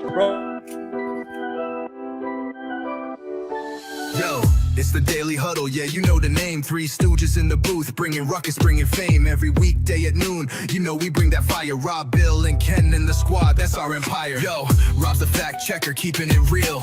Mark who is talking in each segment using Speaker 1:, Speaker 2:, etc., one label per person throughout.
Speaker 1: Yo, it's the Daily Huddle, yeah, you know the name. Three stooges in the booth, bringing ruckus, bringing fame. Every weekday at noon, you know we bring that fire. Rob, Bill, and Ken in the squad, that's our empire. Yo, Rob's the fact checker, keeping it real.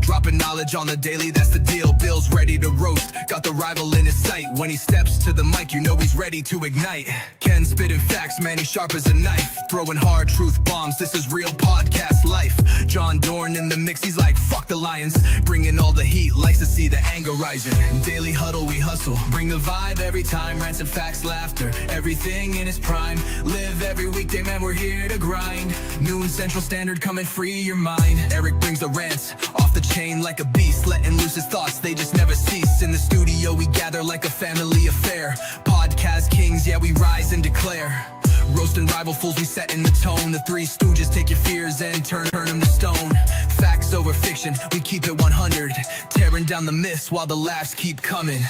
Speaker 1: Dropping knowledge on the daily, that's the deal. Bill's ready to roast, got the rival in his sight. When he steps to the mic, you know he's ready to ignite. Ken spitting facts, man, he's sharp as a knife. Throwing hard truth bombs, this is real podcast life. John Dorn in the mix, he's like, fuck the Lions. Bringing all the heat, likes to see the anger rising. Daily Huddle, we hustle, bring the vibe every time. Rants and facts, laughter, everything in its prime. Live every weekday, man, we're here to grind. Noon Central Standard, come and free your mind. Eric brings the rants, off the chain like a beast, letting loose his thoughts, they just never cease. In the studio we gather like a family affair. Podcast kings, yeah, we rise and declare. Roasting rival fools, we setting the tone. The Three Stooges take your fears and turn them to stone. Facts over fiction, we keep it 100. Tearing down the myths while the laughs keep coming.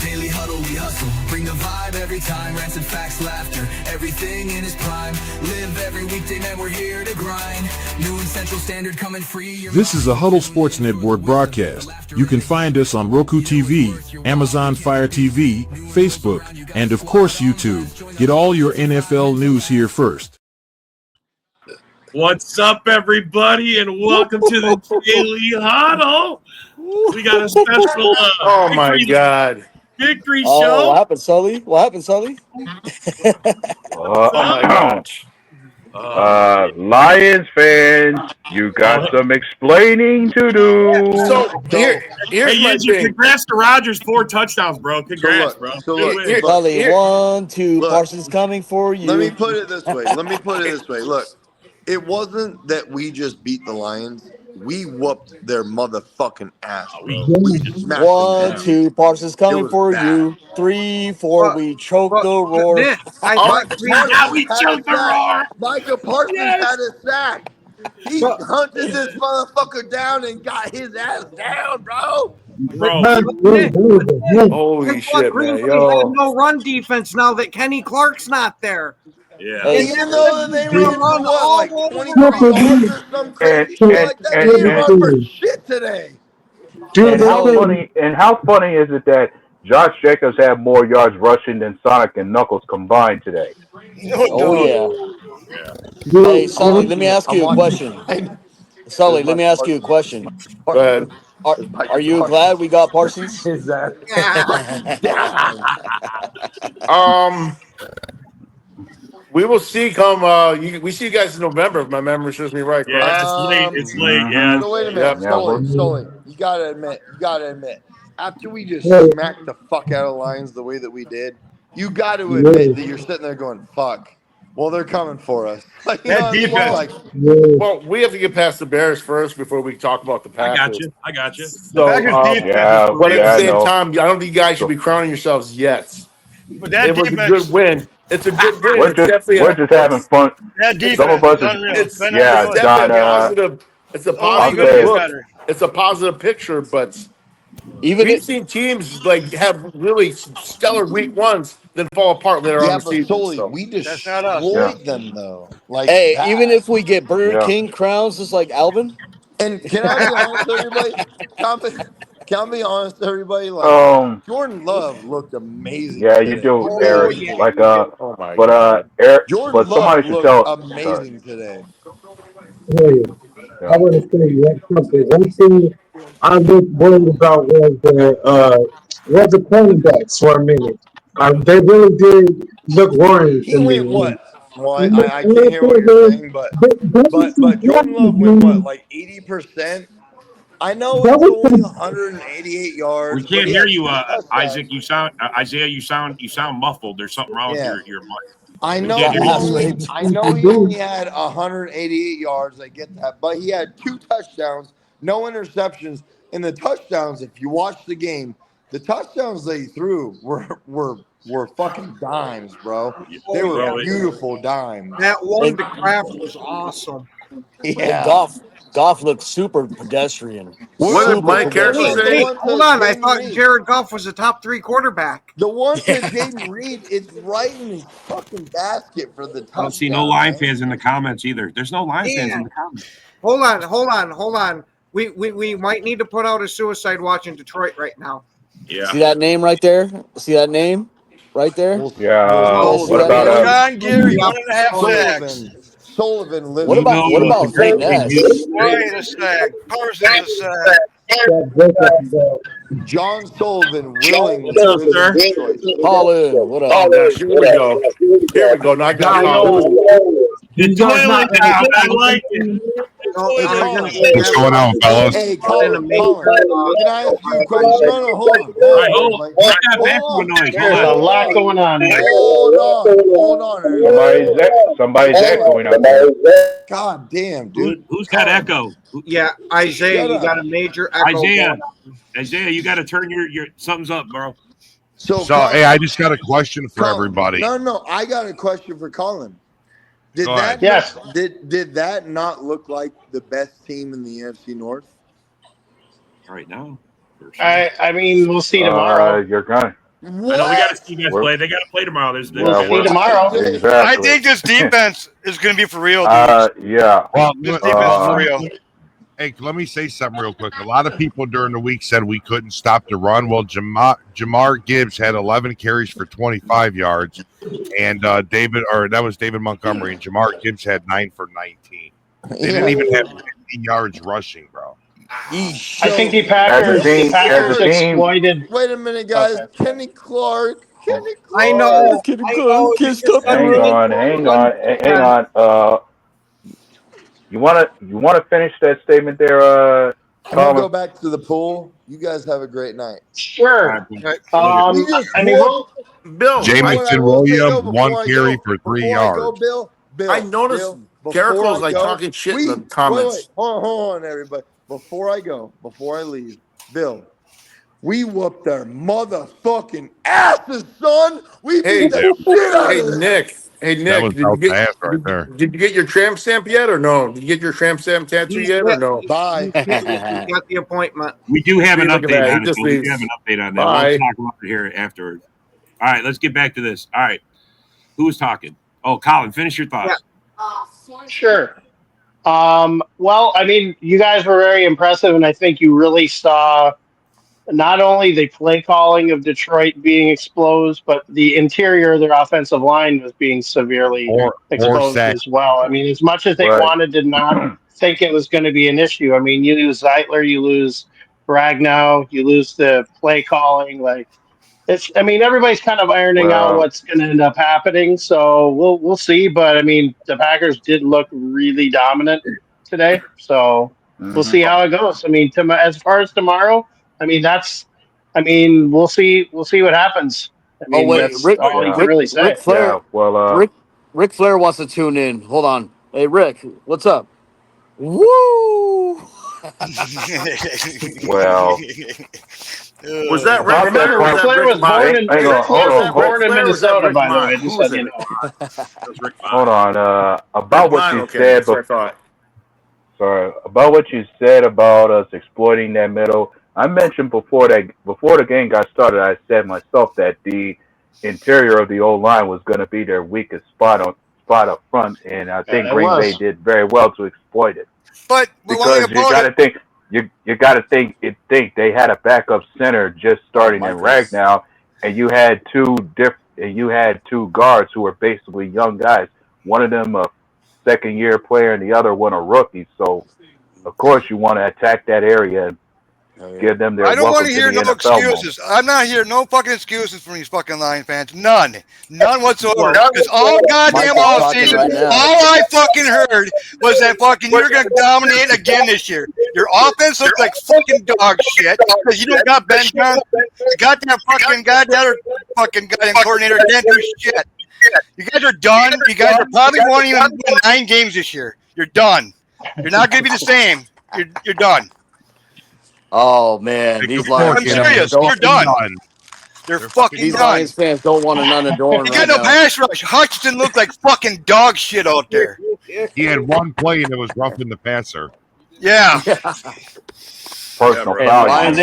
Speaker 1: Daily Huddle, we hustle, bring the vibe every time. Rants and facts, laughter, everything in its prime. Live every weekday, man, we're here to grind. Noon Central Standard, come and free your
Speaker 2: This is a Huddle Sports Network broadcast. You can find us on Roku TV, Amazon Fire TV, Facebook, and of course YouTube. Get all your NFL news here first.
Speaker 3: What's up, everybody, and welcome to the Daily Huddle. We got a special
Speaker 4: oh my God.
Speaker 3: Victory show.
Speaker 5: What happened, Sully?
Speaker 4: Oh my gosh.
Speaker 6: Lions fans, you got some explaining to do.
Speaker 4: So here's my thing.
Speaker 3: Congrats to Rodgers, 4 touchdowns, bro. Congrats, bro.
Speaker 5: Sully, 1, 2, Parsons coming for you.
Speaker 7: Let me put it this way. Look, it wasn't that we just beat the Lions. We whooped their motherfucking ass. Bro. We smashed
Speaker 5: 1, 2, Parsons coming for you. 3, 4, we choked the roar.
Speaker 3: We choked the roar.
Speaker 7: Micah Parsons had a sack. He hunted this motherfucker down and got his ass down, bro.
Speaker 4: Holy shit, man.
Speaker 8: Yo. No run defense now that Kenny Clark's not there.
Speaker 3: Yeah.
Speaker 7: Hey, even though they run like 23 yards or some crazy shit like that, they didn't run for shit today.
Speaker 6: And how funny is it that Josh Jacobs had more yards rushing than Sonic and Knuckles combined today?
Speaker 5: Oh, yeah. Hey, Sully, let me ask you a question.
Speaker 4: Go ahead.
Speaker 5: Are you glad we got Parsons?
Speaker 4: We will see come we see you guys in November if my memory serves me right.
Speaker 3: Yeah, it's late. Yeah.
Speaker 7: So wait a minute, Stolen. You gotta admit. After we just smacked the fuck out of the Lions the way that we did, you got to admit that you're sitting there going, "Fuck." Well, they're coming for us. Like,
Speaker 3: that defense.
Speaker 4: Well, we have to get past the Bears first before we talk about the Packers.
Speaker 3: I got you.
Speaker 4: So,
Speaker 3: but
Speaker 4: at the same time, I don't think you guys should be crowning yourselves yet.
Speaker 3: But that
Speaker 4: was a good win. It's a good win.
Speaker 6: We're just having fun.
Speaker 3: That defense
Speaker 6: Some of us
Speaker 4: it's a positive look. It's a positive picture, but we've seen teams like have really stellar week ones then fall apart later on the season.
Speaker 7: We destroyed them though. Like,
Speaker 5: even if we get Burger King crowns just like Alvin.
Speaker 7: And can I be honest with everybody? Can I be honest with everybody? Like, Jordan Love looked amazing.
Speaker 6: Yeah, today. You do, Eric. Eric.
Speaker 7: Jordan
Speaker 6: but somebody
Speaker 7: Love
Speaker 6: should tell.
Speaker 7: Amazing today.
Speaker 9: Hey, I want to say something. One thing I was worried about was the cornerbacks for a minute. They really did look worried.
Speaker 7: He went what? Well, I can't hear what you're saying, but Jordan Love went what, like 80%? I know it's only 188 yards.
Speaker 3: We can't hear you, Isaac. You sound Isaiah. You sound muffled. There's something wrong with your mic.
Speaker 7: I know he only had 188 yards. I get that, but he had 2 touchdowns, no interceptions. And the touchdowns, if you watch the game, the touchdowns they threw were fucking dimes, bro. They were beautiful dimes.
Speaker 8: That one to Kraft was awesome.
Speaker 5: And Goff looks super pedestrian.
Speaker 4: What did
Speaker 5: Super
Speaker 4: Mike Harris
Speaker 5: pedestrian.
Speaker 4: say?
Speaker 8: Hold on. I thought Jared Goff was a top 3 quarterback.
Speaker 7: The one to Jaden Reed, it's right in his fucking basket for the touchdown.
Speaker 3: I don't see no Lion fans in the comments either. There's no Lion fans in the comments.
Speaker 8: Hold on. We might need to put out a suicide watch in Detroit right now.
Speaker 3: Yeah.
Speaker 5: See that name right there? See that name right there?
Speaker 6: Yeah. What about
Speaker 10: John Gary, 1.5 sacks.
Speaker 7: Sullivan lives.
Speaker 5: What about Great Ness?
Speaker 10: Ryan a sack. Parsons a sack.
Speaker 7: John Sullivan willingly
Speaker 3: What's
Speaker 7: lives
Speaker 3: up,
Speaker 7: in Detroit.
Speaker 5: Colin, what up?
Speaker 4: Here we go. Here we go. Now I got
Speaker 3: The toilet now. I like it.
Speaker 2: What's going on, fellas?
Speaker 7: Hey, Colin, can I ask you a question? No, hold on.
Speaker 3: All right, hold on. What's that background noise?
Speaker 6: There's a lot going on there.
Speaker 7: Hold on.
Speaker 6: Somebody's echoing up there.
Speaker 7: God damn, dude.
Speaker 3: Who's got echo?
Speaker 8: Yeah, Isaiah, you got a major echo.
Speaker 3: Isaiah, you got to turn your something's up, bro.
Speaker 2: So hey, I just got a question for everybody.
Speaker 7: No, I got a question for Colin. Did that not look like the best team in the NFC North?
Speaker 3: Right now.
Speaker 10: I mean, we'll see tomorrow.
Speaker 6: You're gonna.
Speaker 3: What? I know we got to see guys play. They got to play tomorrow.
Speaker 10: We'll see tomorrow.
Speaker 6: Exactly.
Speaker 10: I think this defense is going to be for real.
Speaker 6: Yeah.
Speaker 2: Well,
Speaker 10: This defense is for real.
Speaker 2: hey, let me say something real quick. A lot of people during the week said we couldn't stop the run. Well, Jamar Gibbs had 11 carries for 25 yards, and David Montgomery, and Jamar Gibbs had 9 for 19. They didn't even have 15 yards rushing, bro.
Speaker 10: I think the Packers exploited.
Speaker 7: Wait a minute, guys. Kenny Clark.
Speaker 8: I know.
Speaker 6: Hang on. You wanna finish that statement there,
Speaker 7: I'm gonna
Speaker 6: Colin?
Speaker 7: go back to the pool. You guys have a great night.
Speaker 10: Sure.
Speaker 4: Bill.
Speaker 2: Jamison Williams, 1 carry for 3 yards.
Speaker 7: Bill,
Speaker 4: I noticed Garrickle's like talking shit in the comments.
Speaker 7: Wait. Hold on, everybody. Before I leave, Bill, we whooped their motherfucking asses, son. We beat the shit out of them.
Speaker 4: Nick.
Speaker 2: That was right there.
Speaker 4: Did you get your tramp stamp yet or no? Did you get your tramp stamp tattoo yet or no?
Speaker 7: Bye.
Speaker 8: You got the appointment.
Speaker 3: We do have an
Speaker 4: Look at
Speaker 3: update
Speaker 4: that.
Speaker 3: on
Speaker 4: He
Speaker 3: it.
Speaker 4: just
Speaker 3: We
Speaker 4: leaves.
Speaker 3: have an update on that.
Speaker 4: Bye.
Speaker 3: We'll talk about it here afterwards. All right, let's get back to this. All right. Who was talking? Oh, Colin, finish your thoughts.
Speaker 10: Sure. Well, I mean, you guys were very impressive, and I think you really saw not only the play calling of Detroit being exposed, but the interior of their offensive line was being severely exposed as well. I mean, as much as they wanted to not think it was going to be an issue, I mean, you lose Zeitler, you lose Ragnow, you lose the play calling. Like, I mean, everybody's kind of ironing out what's going to end up happening. So we'll see. But I mean, the Packers did look really dominant today. So we'll see how it goes. I mean, as far as tomorrow, I mean, we'll see what happens. I mean, that's all you can really say.
Speaker 5: Ric Flair, Ric Flair wants to tune in. Hold on. Hey, Rick, what's up? Woo!
Speaker 6: Well,
Speaker 4: was that Rick?
Speaker 10: Ric Flair was born in Minnesota, by the way. Just so you know.
Speaker 6: Hold on. About what you said. About what you said about us exploiting that middle. I mentioned before the game got started, I said myself that the interior of the old line was going to be their weakest spot up front, and I think Green Bay did very well to exploit it.
Speaker 10: But
Speaker 6: because you got to think they had a backup center just starting in Ragnow, and you had two guards who were basically young guys. One of them a second-year player, and the other one a rookie. So, of course, you want to attack that area and give them their.
Speaker 10: I don't want to hear no
Speaker 6: NFL
Speaker 10: excuses. I'm not hearing no fucking excuses from these fucking Lion fans. None whatsoever. Because all goddamn offseason, all I fucking heard was that fucking you're gonna dominate again this year. Your offense looks like fucking dog shit because you don't got Ben Johnson. You got that fucking goddamn coordinator can't do shit. You guys are done. You guys are probably won't even win 9 games this year. You're done. You're not gonna be the same. You're done.
Speaker 5: Oh man, these Lions.
Speaker 10: I'm serious. You're done.
Speaker 11: They're
Speaker 2: They're
Speaker 11: fucking
Speaker 5: These
Speaker 11: done.
Speaker 5: Lions fans don't want an unadorned
Speaker 11: They got
Speaker 5: right
Speaker 11: no
Speaker 5: now.
Speaker 11: pass rush. Hutchinson looked like fucking dog shit out there.
Speaker 2: He had one play and it was roughing the passer.
Speaker 11: Yeah.
Speaker 6: Personal
Speaker 5: And
Speaker 6: foul.
Speaker 10: Yeah,
Speaker 5: Lions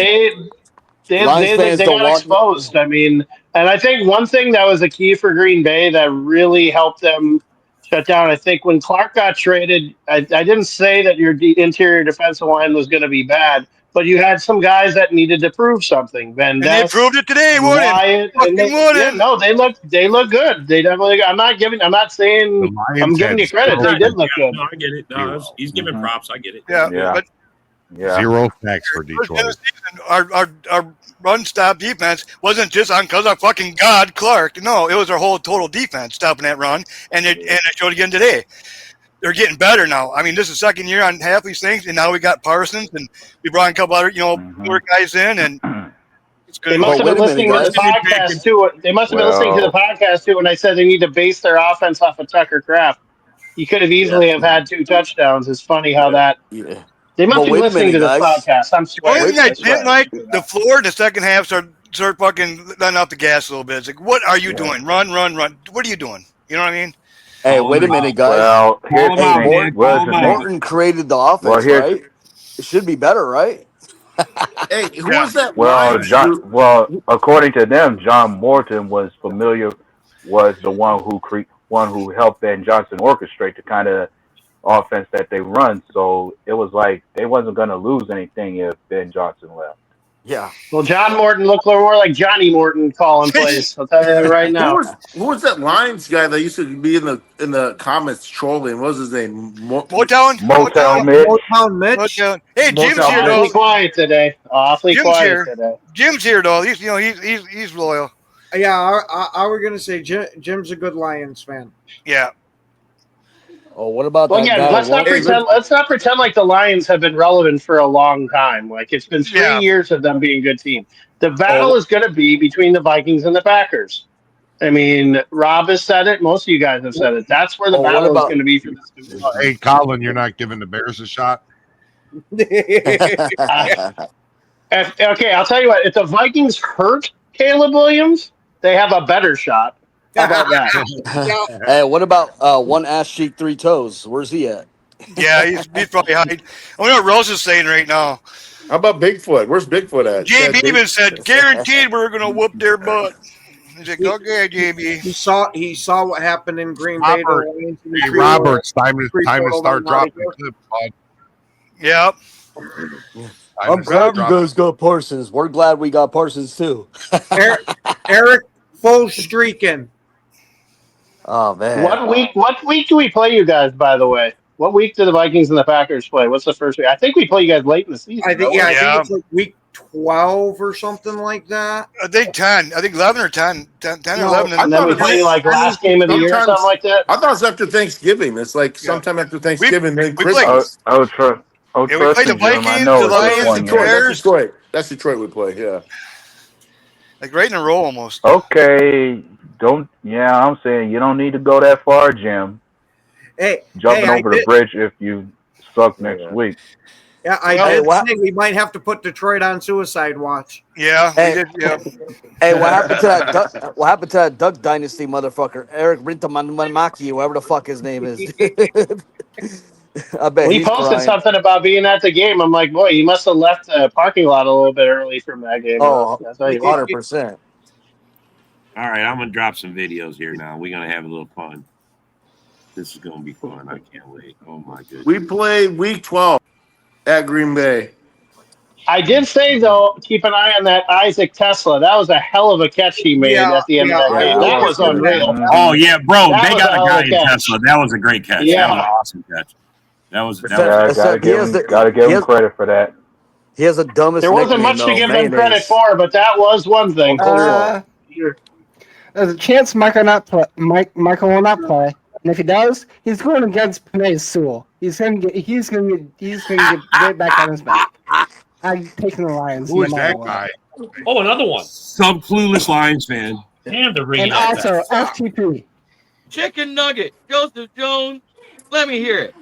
Speaker 5: Lions fans
Speaker 10: they
Speaker 5: don't
Speaker 10: got
Speaker 5: want.
Speaker 10: exposed. I mean, and I think one thing that was a key for Green Bay that really helped them shut down. I think when Clark got traded, I didn't say that your interior defensive line was going to be bad, but you had some guys that needed to prove something. Van
Speaker 11: And they
Speaker 10: Ness,
Speaker 11: proved it today, wouldn't
Speaker 10: Wyatt, and
Speaker 11: fucking wouldn't.
Speaker 10: they look good. They definitely. I'm not
Speaker 2: The
Speaker 10: saying I'm
Speaker 2: Lions
Speaker 10: giving
Speaker 2: had
Speaker 10: you credit. They did look good.
Speaker 3: No, I get it. No, he's giving props. I get it.
Speaker 11: Yeah.
Speaker 6: Yeah.
Speaker 11: But
Speaker 6: Yeah.
Speaker 2: zero sacks for
Speaker 11: first end of
Speaker 2: Detroit.
Speaker 11: the season, our run stop defense wasn't just on because of fucking God Clark. No, it was our whole total defense stopping that run, and it showed again today. They're getting better now. I mean, this is the second year on half these things, and now we got Parsons, and we brought a couple other newer guys in, and it's
Speaker 10: They
Speaker 11: good.
Speaker 10: must have
Speaker 5: Wait
Speaker 10: been
Speaker 5: a minute,
Speaker 10: listening to the
Speaker 5: guys.
Speaker 10: podcast too. They must have been listening to the podcast too when I said they need to base their offense off of Tucker Kraft. You could have easily have had 2 touchdowns. It's funny how that
Speaker 5: Yeah.
Speaker 10: they must
Speaker 5: But
Speaker 10: be
Speaker 5: wait a
Speaker 10: listening
Speaker 5: minute,
Speaker 10: to this
Speaker 5: guys.
Speaker 10: podcast. I'm
Speaker 11: The only
Speaker 10: swearing.
Speaker 11: thing I
Speaker 10: I swear.
Speaker 11: didn't like, the floor in the second half start fucking letting off the gas a little bit. It's like, what are you doing? Run. What are you doing? You know what I mean?
Speaker 5: Hey, wait a minute, guys.
Speaker 6: Well, here's
Speaker 3: Call
Speaker 6: the
Speaker 3: him out,
Speaker 6: thing.
Speaker 3: man.
Speaker 6: Well,
Speaker 3: Call
Speaker 6: here's
Speaker 3: him
Speaker 6: the
Speaker 3: out.
Speaker 6: thing.
Speaker 5: Morton created the offense,
Speaker 6: Well, here's
Speaker 5: right? It should be better, right?
Speaker 4: Hey, who
Speaker 11: Yeah.
Speaker 4: was that?
Speaker 6: well,
Speaker 4: Lions
Speaker 6: John.
Speaker 4: dude?
Speaker 6: Well, according to them, John Morton was the one who helped Ben Johnson orchestrate the kind of offense that they run. So it was like they wasn't going to lose anything if Ben Johnson left.
Speaker 5: Yeah.
Speaker 10: Well, John Morton looked more like Johnny Morton calling plays. I'll tell you that right now.
Speaker 4: Who was that Lions guy that used to be in the comments trolling? What was his name?
Speaker 11: Motown.
Speaker 6: Motown Mitch.
Speaker 8: Motown Mitch.
Speaker 11: Motown. Hey, Jim's
Speaker 4: Motown
Speaker 11: here
Speaker 4: Mitch.
Speaker 11: though.
Speaker 10: Awfully quiet today. Awfully
Speaker 11: Jim's
Speaker 10: quiet
Speaker 11: here.
Speaker 10: today.
Speaker 11: Jim's here though. He's loyal.
Speaker 8: Yeah, I was gonna say Jim's a good Lions fan.
Speaker 11: Yeah.
Speaker 5: Oh, what about
Speaker 10: Well,
Speaker 5: that
Speaker 10: again,
Speaker 5: guy?
Speaker 10: let's not pretend. Let's not pretend like the Lions have been relevant for a long time. Like it's been 3 years of them being a good team. The battle is going to be between the Vikings and the Packers. I mean, Rob has said it. Most of you guys have said it. That's where the battle is going to be for this division.
Speaker 2: Hey, Colin, you're not giving the Bears a shot?
Speaker 10: Okay, I'll tell you what. If the Vikings hurt Caleb Williams, they have a better shot. How about that?
Speaker 5: Hey, what about one ass cheek, 3 toes? Where's he at?
Speaker 11: Yeah, he's probably hiding. I wonder what Rose is saying right now.
Speaker 4: How about Bigfoot? Where's Bigfoot at?
Speaker 11: JB even said, guaranteed we're going to whoop their butt. He's like, okay, JB.
Speaker 8: He saw what happened in Green Bay.
Speaker 2: Hey, Robert, it's time to start dropping clips, bud.
Speaker 11: Yep.
Speaker 5: I'm glad you guys got Parsons. We're glad we got Parsons too.
Speaker 8: Eric full streaking.
Speaker 5: Oh man.
Speaker 10: What week do we play you guys, by the way? What week do the Vikings and the Packers play? What's the first week? I think we play you guys late in the season.
Speaker 8: I think it's like week 12 or something like that.
Speaker 11: I think 10. I think 11 or 10. 10 or 11.
Speaker 10: And then we play like last game of the year or something like that.
Speaker 4: I thought it was after Thanksgiving. It's like sometime after Thanksgiving. Then Christmas.
Speaker 6: Trust
Speaker 11: we play the
Speaker 6: me, Jim. I
Speaker 11: Vikings,
Speaker 6: know
Speaker 11: the
Speaker 6: it's
Speaker 11: Lions,
Speaker 6: one
Speaker 11: the
Speaker 6: year.
Speaker 11: Bears.
Speaker 4: That's Detroit we play, yeah.
Speaker 11: Like right in a row almost.
Speaker 6: Okay. I'm saying you don't need to go that far, Jim. Jumping over the bridge if you suck next week.
Speaker 8: Yeah, I did say we might have to put Detroit on suicide watch.
Speaker 11: Yeah,
Speaker 5: Hey,
Speaker 11: we did, yeah.
Speaker 5: Hey, what happened to that? What happened to that Duck Dynasty motherfucker? Eric Rintamanmaki, whatever the fuck his name is. I bet
Speaker 10: He
Speaker 5: he's
Speaker 10: posted
Speaker 5: crying.
Speaker 10: something about being at the game. I'm like, boy, he must have left the parking lot a little bit early from that game.
Speaker 5: Oh,
Speaker 10: That's how you
Speaker 5: 100%.
Speaker 3: All right, I'm gonna drop some videos here now. We're gonna have a little fun. This is gonna be fun. I can't wait. Oh my goodness.
Speaker 4: We play week 12 at Green Bay.
Speaker 10: I did say though, keep an eye on that Isaac Tesla. That was a hell of a catch he made at the end of that game. That was unreal.
Speaker 3: Oh yeah, bro,
Speaker 10: That
Speaker 3: they
Speaker 10: was
Speaker 3: got
Speaker 10: a
Speaker 3: a
Speaker 10: hell
Speaker 3: guy
Speaker 10: of a
Speaker 3: in
Speaker 10: catch.
Speaker 3: Tesla. That was a great catch.
Speaker 10: Yeah.
Speaker 3: That was an awesome catch. That was
Speaker 6: Gotta give him credit for that.
Speaker 5: He has the dumbest
Speaker 10: There wasn't
Speaker 5: nickname,
Speaker 10: much to
Speaker 5: though,
Speaker 10: give them
Speaker 5: mayonnaise.
Speaker 10: credit for, but that was one thing.
Speaker 12: There's a chance Michael will not play, and if he does, he's going against Panay Sewell. He's gonna get right back on his back. I'm taking the Lions.
Speaker 2: Who is that guy?
Speaker 3: Oh, another one. Some clueless Lions fan. Damn, the ring.
Speaker 12: And also FTP.
Speaker 13: Chicken nugget, Joseph Jones. Let me hear it.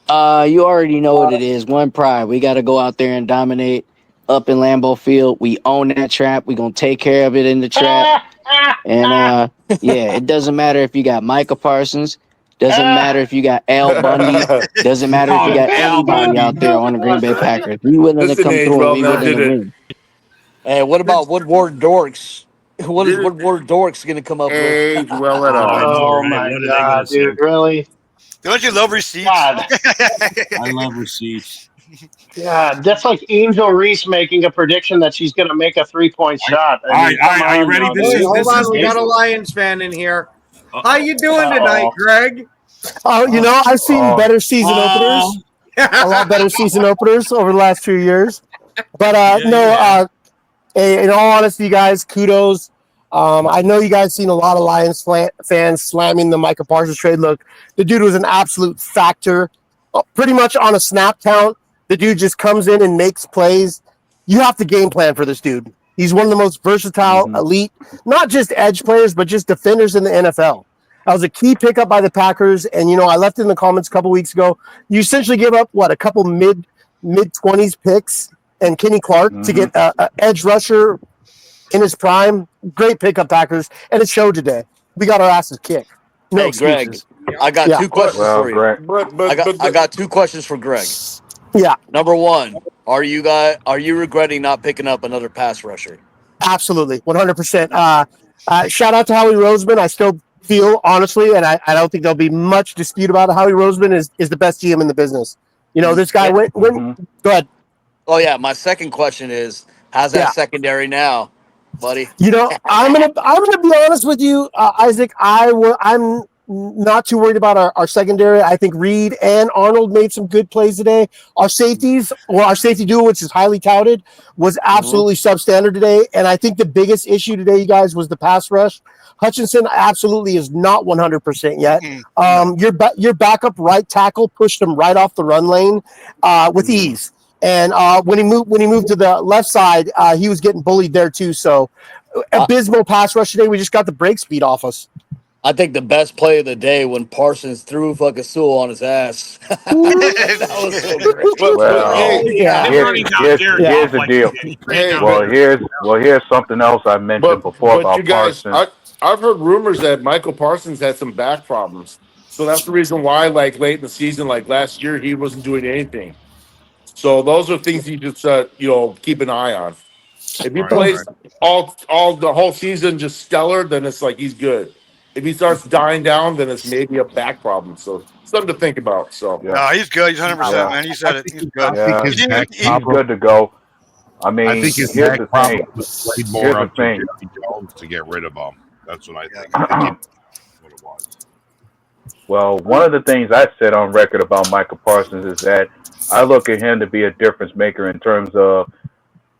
Speaker 14: You already know what it is. One pride. We got to go out there and dominate. up in Lambeau Field. We own that trap. We're going to take care of it in the trap. And yeah, it doesn't matter if you got Micah Parsons. Doesn't matter if you got Al Bundy. Doesn't matter if you got
Speaker 4: Al
Speaker 14: anybody
Speaker 4: Bundy.
Speaker 14: out there on the Green Bay Packers. We willing to
Speaker 4: Listen,
Speaker 14: come
Speaker 4: age
Speaker 14: through and
Speaker 4: well
Speaker 14: we
Speaker 4: now
Speaker 14: willing
Speaker 4: did
Speaker 14: to
Speaker 4: it.
Speaker 14: win.
Speaker 5: Hey, what about Woodward Dorks? What is Woodward Dorks going to come up with?
Speaker 4: Age well
Speaker 3: Oh, I
Speaker 4: enough.
Speaker 3: know,
Speaker 10: Oh
Speaker 3: right?
Speaker 10: my
Speaker 3: What are they going
Speaker 10: god,
Speaker 3: to say?
Speaker 10: dude! Really?
Speaker 11: Don't you love receipts?
Speaker 10: God,
Speaker 3: I love receipts.
Speaker 10: God, that's like Angel Reese making a prediction that she's going to make a 3-point shot. I
Speaker 3: All
Speaker 10: mean,
Speaker 3: right,
Speaker 10: come
Speaker 3: are you
Speaker 10: on
Speaker 3: ready?
Speaker 10: now,
Speaker 8: Hey,
Speaker 10: dude.
Speaker 8: hold on. We got a
Speaker 10: Angel-
Speaker 8: Lions fan in here. How
Speaker 3: Uh-oh.
Speaker 8: you doing tonight, Greg?
Speaker 12: Oh, you know, I've seen better season
Speaker 3: Oh,
Speaker 12: openers, a lot better season openers over the last few years. But
Speaker 3: yeah,
Speaker 12: no,
Speaker 3: you have.
Speaker 12: in all honesty, guys, kudos. I know you guys seen a lot of Lions fans slamming the Micah Parsons trade. Look, the dude was an absolute factor, pretty much on a snap count. The dude just comes in and makes plays. You have to game plan for this dude. He's one of the most versatile, elite, not just edge players, but just defenders in the NFL. That was a key pickup by the Packers, and I left it in the comments a couple weeks ago. You essentially give up a couple mid 20s picks and Kenny Clark to get a edge rusher in his prime. Great pickup, Packers, and it showed today. We got our asses kicked. No
Speaker 5: Hey, Greg,
Speaker 12: excuses.
Speaker 5: I got two questions
Speaker 6: Well,
Speaker 5: for you.
Speaker 6: Greg.
Speaker 5: I got two questions for Greg.
Speaker 12: Yeah,
Speaker 5: Number one, are you regretting not picking up another pass rusher?
Speaker 12: absolutely, 100%. Shout out to Howie Roseman. I still feel honestly, and I don't think there'll be much dispute about it. Howie Roseman is the best GM in the business. This guy went. Go ahead.
Speaker 5: Oh yeah, my second question is, how's that
Speaker 12: Yeah.
Speaker 5: secondary now, buddy?
Speaker 12: I'm gonna be honest with you, Isaac. I'm not too worried about our secondary. I think Reed and Arnold made some good plays today. Our safeties, or our safety duo, which is highly touted, was absolutely substandard today. And I think the biggest issue today, you guys, was the pass rush. Hutchinson absolutely is not 100% yet. Your backup right tackle pushed him right off the run lane with ease. And when he moved to the left side, he was getting bullied there too. So abysmal pass rush today. We just got the break speed off us.
Speaker 5: I think the best play of the day when Parsons threw fucking Sewell on his ass. That was so great.
Speaker 6: Well, here's the deal. Here's something else I mentioned before
Speaker 4: But
Speaker 6: about
Speaker 4: you guys,
Speaker 6: Parsons.
Speaker 4: I've heard rumors that Michael Parsons had some back problems. So that's the reason why, like late in the season, like last year, he wasn't doing anything. So those are things you just keep an eye on. If he plays all the whole season just stellar, then it's like he's good. If he starts dying down, then it's maybe a back problem. So something to think about. So
Speaker 11: No, he's good. He's 100%, man. He said it. He's good.
Speaker 6: Yeah, he's good to go. I mean,
Speaker 2: I think his
Speaker 6: here's
Speaker 2: back
Speaker 6: the
Speaker 2: problem
Speaker 6: thing.
Speaker 2: played more
Speaker 6: Here's the
Speaker 2: up to
Speaker 6: thing.
Speaker 2: Jerry Jones to get rid of him. That's what I think. I think what it was.
Speaker 6: Well, one of the things I said on record about Michael Parsons is that I look at him to be a difference maker in terms of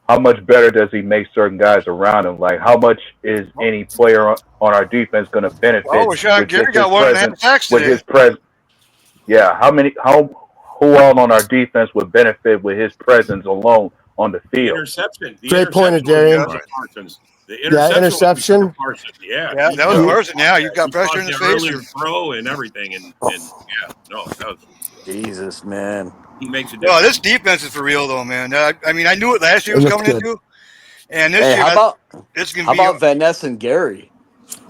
Speaker 6: how much better does he make certain guys around him? Like, how much is any player on our defense going to benefit
Speaker 11: Oh, Rashad Gary got one and a half sacks
Speaker 6: with
Speaker 11: today.
Speaker 6: his presence? Yeah, who all on our defense would benefit with his presence alone on the field?
Speaker 3: Interception.
Speaker 12: Great point, Darian.
Speaker 3: The
Speaker 12: interception.
Speaker 3: was Parsons.
Speaker 11: Yeah, that was Parsons. Yeah, you got pressure in his face.
Speaker 3: Earlier throw and everything, and yeah, no, that was
Speaker 5: Jesus, man.
Speaker 3: he makes a
Speaker 11: No,
Speaker 3: difference.
Speaker 11: this defense is for real, though, man. I mean, I knew it last year was coming into, and this
Speaker 5: Hey,
Speaker 11: year, it's
Speaker 5: how
Speaker 11: gonna be.
Speaker 5: about Van Ness and Gary?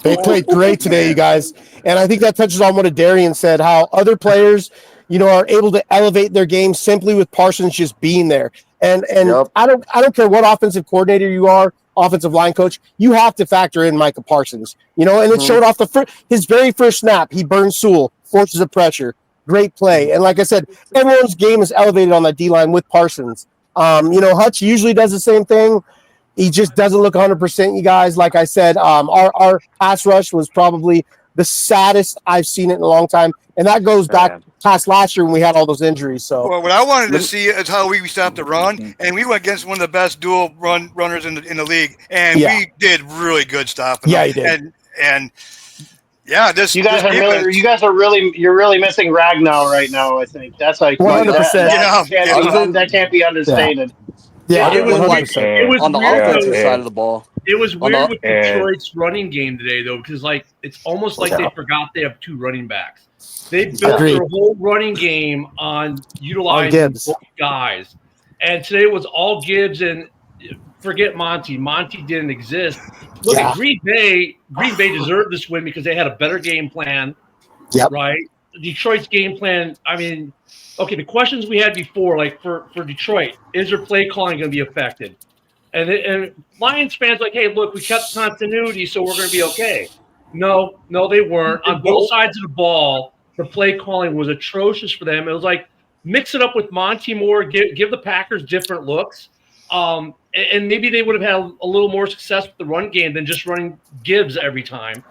Speaker 12: They played great today, you guys. And I think that touches on what Darian said, how other players, are able to elevate their game simply with Parsons just being there. And I don't care what offensive coordinator you are, offensive line coach, you have to factor in Micah Parsons. And it showed off his very first snap. He burns Sewell, forces a pressure. Great play. And like I said, everyone's game is elevated on that D-line with Parsons. Hutch usually does the same thing. He just doesn't look 100%, you guys. Like I said, our pass rush was probably the saddest I've seen it in a long time. And that goes back past last year when we had all those injuries. So,
Speaker 11: Well, what I wanted to see is how we stopped the run, and we went against one of the best dual runners in the league, and we did really good stopping.
Speaker 12: Yeah,
Speaker 11: them.
Speaker 12: you did.
Speaker 11: And yeah,
Speaker 10: you're really missing Ragnow right now. I think that's like
Speaker 12: 100%.
Speaker 10: that can't be understated.
Speaker 12: Yeah,
Speaker 8: It was
Speaker 12: 100%.
Speaker 8: It was
Speaker 5: on the
Speaker 8: weird,
Speaker 5: offensive
Speaker 8: though.
Speaker 5: side of the ball.
Speaker 8: It was weird with
Speaker 6: and-
Speaker 8: Detroit's running game today, though, because it's almost like they forgot they have two running backs. They built their whole running game on utilizing both guys,
Speaker 15: and today was all Gibbs and forget Monty. Monty didn't exist. Look at Green Bay. Green Bay deserved this win because they had a better game plan.
Speaker 12: Yep.
Speaker 15: Right. Detroit's game plan. I mean, okay, the questions we had before, like for Detroit, is their play calling going to be affected? And Lions fans like, hey, look, we kept continuity, so we're going to be okay. No, they weren't. On both sides of the ball, the play calling was atrocious for them. It was like mix it up with Monty Moore, give the Packers different looks, and maybe they would have had a little more success with the run game than just running Gibbs every time.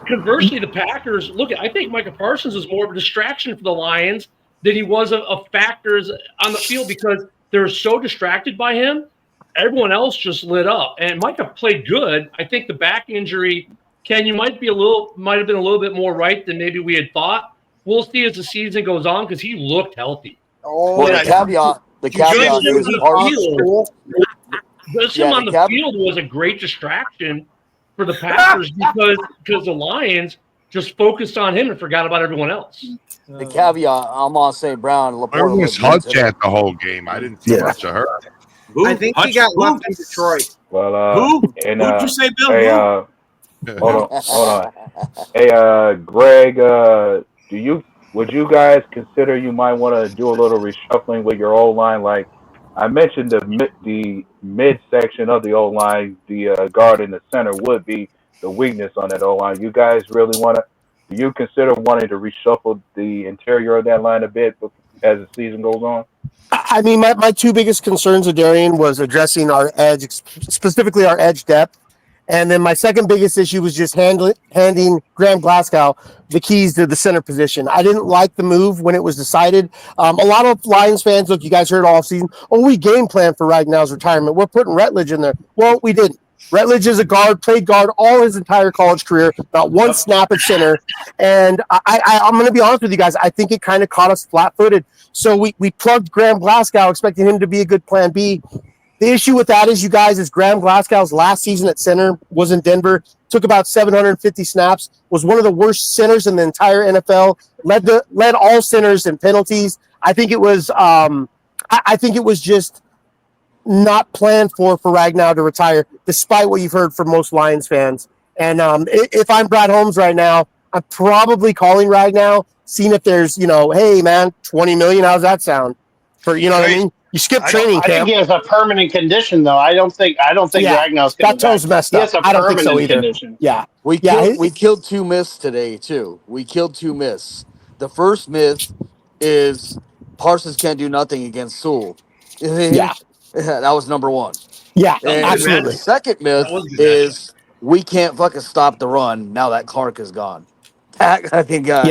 Speaker 15: Conversely, the Packers, look, I think Micah Parsons was more of a distraction for the Lions than he was a factor on the field because they're so distracted by him. Everyone else just lit up, and Micah played good. I think the back injury, Ken, you might have been a little bit more right than maybe we had thought. We'll see as the season goes on because he looked healthy.
Speaker 5: Well, the caveat is
Speaker 15: just him on the field was a great distraction for the Packers because the Lions just focused on him and forgot about everyone else.
Speaker 5: The caveat, I'm on St. Brown.
Speaker 2: Where was Hutch at the whole game? I didn't see much of her.
Speaker 8: I think he got left in Detroit.
Speaker 6: Well, and
Speaker 8: Who'd you say, Bill?
Speaker 6: hey, hold on. Hey, Greg, would you guys consider you might want to do a little reshuffling with your O line? Like I mentioned, the mid section of the O line, the guard in the center would be the weakness on that O line. You guys really want to? Do you consider wanting to reshuffle the interior of that line a bit as the season goes on?
Speaker 12: I mean, my two biggest concerns of Darian was addressing our edge, specifically our edge depth. And then my second biggest issue was just handing Graham Glasgow the keys to the center position. I didn't like the move when it was decided. A lot of Lions fans, look, you guys heard all season, we game plan for Ragnow's retirement. We're putting Rutledge in there. Well, we didn't. Rutledge is a guard, played guard all his entire college career, not one snap at center. And I'm going to be honest with you guys, I think it kind of caught us flat-footed. So we plugged Graham Glasgow, expecting him to be a good plan B. The issue with that is, you guys, is Graham Glasgow's last season at center was in Denver, took about 750 snaps, was one of the worst centers in the entire NFL, led all centers in penalties. I think it was just not planned for Ragnow to retire, despite what you've heard from most Lions fans. And if I'm Brad Holmes right now, I'm probably calling Ragnow, seeing if there's, hey man, $20 million, how's that sound? For what I mean? You skip training camp.
Speaker 10: I think he has a permanent condition, though. I don't think Ragnow's going to.
Speaker 12: That toe's messed up. I don't think so either.
Speaker 10: Condition.
Speaker 12: Yeah.
Speaker 5: We killed two myths today, too. We killed two myths. The first myth is Parsons can't do nothing against Sewell.
Speaker 12: Yeah.
Speaker 5: That was number one.
Speaker 12: Yeah,
Speaker 5: and
Speaker 12: absolutely.
Speaker 5: The second myth is we can't fucking stop the run now that Clark is gone. That fucking got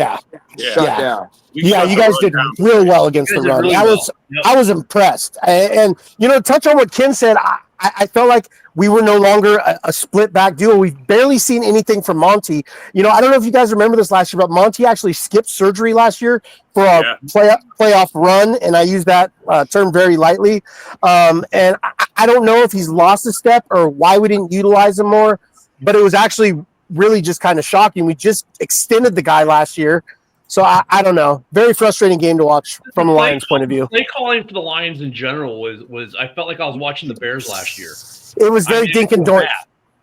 Speaker 5: shut down.
Speaker 12: Yeah, you guys did real well against the run. I was impressed. And touch on what Ken said, I felt like we were no longer a split back duo. We've barely seen anything from Monty. I don't know if you guys remember this last year, but Monty actually skipped surgery last year for a playoff run, and I use that term very lightly. And I don't know if he's lost a step or why we didn't utilize him more, but it was actually really just kind of shocking. We just extended the guy last year. So I don't know. Very frustrating game to watch from a Lions point of view.
Speaker 15: Play calling for the Lions in general was I felt like I was watching the Bears last year.
Speaker 12: It was very dink and dork.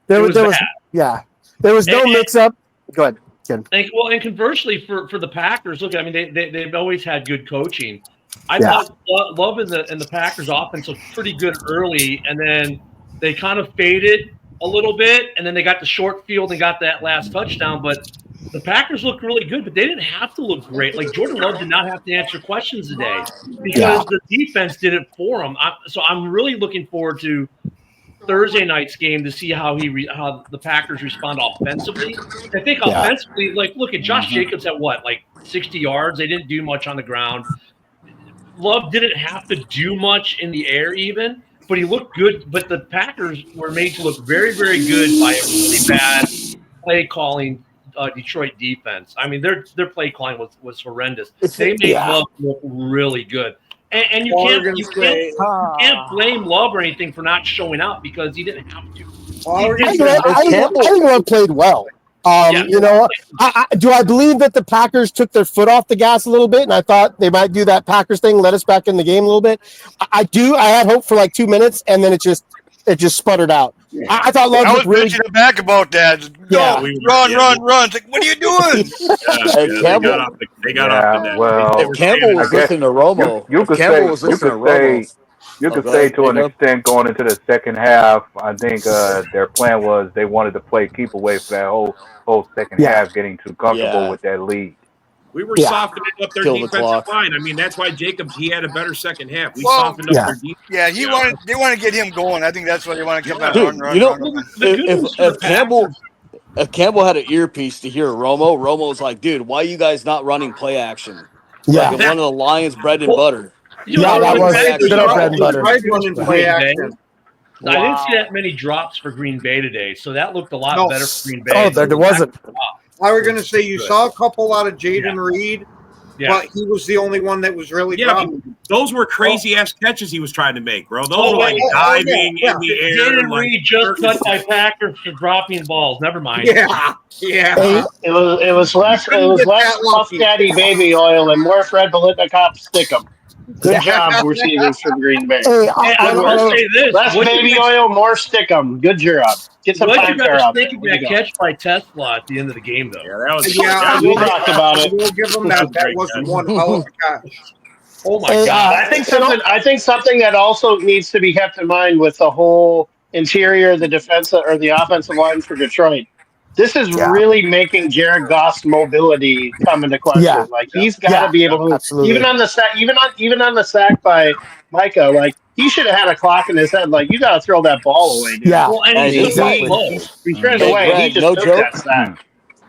Speaker 12: There was no mix up. Go ahead, Ken.
Speaker 15: And conversely for the Packers, look, I mean they've always had good coaching. I thought Love in the Packers offense looked pretty good early, and then they kind of faded a little bit, and then they got the short field and got that last touchdown, but the Packers looked really good, but they didn't have to look great. Like Jordan Love did not have to answer questions today because the defense did it for him. So I'm really looking forward to Thursday night's game to see how the Packers respond offensively. I think offensively, look at Josh Jacobs at 60 yards. They didn't do much on the ground. Love didn't have to do much in the air even, but he looked good. But the Packers were made to look very, very good by a really bad play calling Detroit defense. I mean, their play calling was horrendous. They made Love look really good, and you can't blame Love or anything for not showing out because he didn't have to.
Speaker 12: I think Love played well. You know, do I believe that the Packers took their foot off the gas a little bit, and I thought they might do that Packers thing, let us back in the game a little bit? I do. I had hope for like 2 minutes, and then it just sputtered out. I thought Love
Speaker 11: I was
Speaker 12: looked really.
Speaker 11: bitching back about that.
Speaker 12: Yeah.
Speaker 11: Run. It's like, what are you doing?
Speaker 16: They got off the net.
Speaker 6: Well,
Speaker 5: If Campbell was
Speaker 6: I guess
Speaker 5: listening to Romo,
Speaker 6: you
Speaker 5: if
Speaker 6: could
Speaker 5: Campbell
Speaker 6: say
Speaker 5: was listening to Romo,
Speaker 6: you
Speaker 5: oh,
Speaker 6: could
Speaker 5: go
Speaker 6: say
Speaker 5: ahead,
Speaker 6: to an
Speaker 5: Jacob.
Speaker 6: extent going into the second half. I think their plan was they wanted to play keep away for that whole second half, getting too comfortable with that lead.
Speaker 16: We were softening up their
Speaker 5: Kill the
Speaker 16: defensive
Speaker 5: clock.
Speaker 16: line. I mean, that's why Jacob, he had a better second half. We
Speaker 11: Well,
Speaker 16: softened up their defense.
Speaker 11: Yeah, they want to get him going. I think that's what they want to come out.
Speaker 5: Dude,
Speaker 11: Run.
Speaker 5: you know,
Speaker 15: The good news for the
Speaker 5: if Campbell had an earpiece to hear Romo was like, dude, why are you guys not running play action?
Speaker 12: Yeah.
Speaker 5: Like in one of the Lions' bread and butter.
Speaker 12: Yeah, that was good old bread and butter.
Speaker 8: Play action.
Speaker 15: I didn't see that many drops for Green Bay today, so that looked a lot better for Green Bay.
Speaker 12: Oh, there wasn't.
Speaker 8: I was going to say you saw a couple out of Jaden Reed, but he was the only one that was really dropping.
Speaker 16: Those were crazy ass catches he was trying to make, bro. Those were like diving in the air.
Speaker 15: Jaden
Speaker 16: like,
Speaker 15: Reed just cut by Packers for dropping balls. Never mind.
Speaker 8: Yeah.
Speaker 10: It was less Puff Daddy baby oil and more Fred Biletnikoff Stickum. Good job, receivers from Green Bay.
Speaker 15: Hey, I want to say this:
Speaker 10: less baby oil, more Stickum. Good job. Get some
Speaker 15: what
Speaker 10: time
Speaker 15: you guys
Speaker 10: out
Speaker 15: think of that catch by Tesla at the end of the game, though?
Speaker 16: Yeah, that was.
Speaker 10: we talked about it.
Speaker 8: We'll give them that. That wasn't one hell of a catch.
Speaker 15: Oh my God!
Speaker 10: I think something that also needs to be kept in mind with the whole interior, the defense or the offensive line for Detroit. This is really making Jared Goff's mobility come into question.
Speaker 12: Yeah.
Speaker 10: Like he's got to be able to,
Speaker 12: absolutely.
Speaker 10: even on the sack by Micah. Like he should have had a clock in his head. Like you got to throw that ball away, dude.
Speaker 12: Yeah.
Speaker 15: Well, and
Speaker 10: He ran away.
Speaker 5: Greg,
Speaker 10: He just
Speaker 5: no
Speaker 10: took
Speaker 5: joke.
Speaker 10: that sack.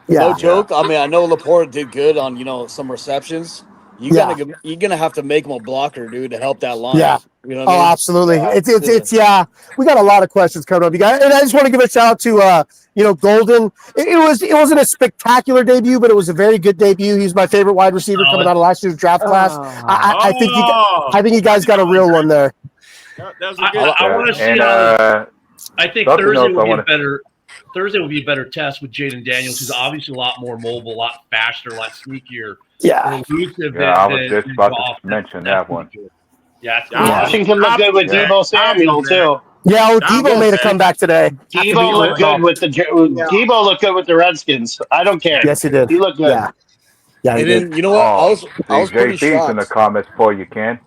Speaker 5: No joke. I mean, I know Laporte did good on some receptions. You're gonna have to make him a blocker, dude, to help that line.
Speaker 12: Yeah.
Speaker 5: You know what I mean?
Speaker 12: Absolutely. It's we got a lot of questions coming up, you guys. And I just want to give a shout out to Golden. It wasn't a spectacular debut, but it was a very good debut. He's my favorite wide receiver coming out of last year's draft class. I think you guys got a real one there.
Speaker 15: I want to see. I think Thursday will be a better test with Jaden Daniels, who's obviously a lot more mobile, a lot faster, a lot sneakier.
Speaker 12: Yeah.
Speaker 6: I was just about to mention that one.
Speaker 15: Yeah.
Speaker 10: Washington looked good with Deebo Samuel too.
Speaker 12: Yeah, Deebo made a comeback today.
Speaker 10: Deebo looked good with Deebo looked good with the Redskins. I don't care.
Speaker 12: Yes, he did.
Speaker 10: He looked good.
Speaker 12: Yeah, he
Speaker 5: did. You know what? I was pretty shocked.
Speaker 6: In the comments for you, Ken.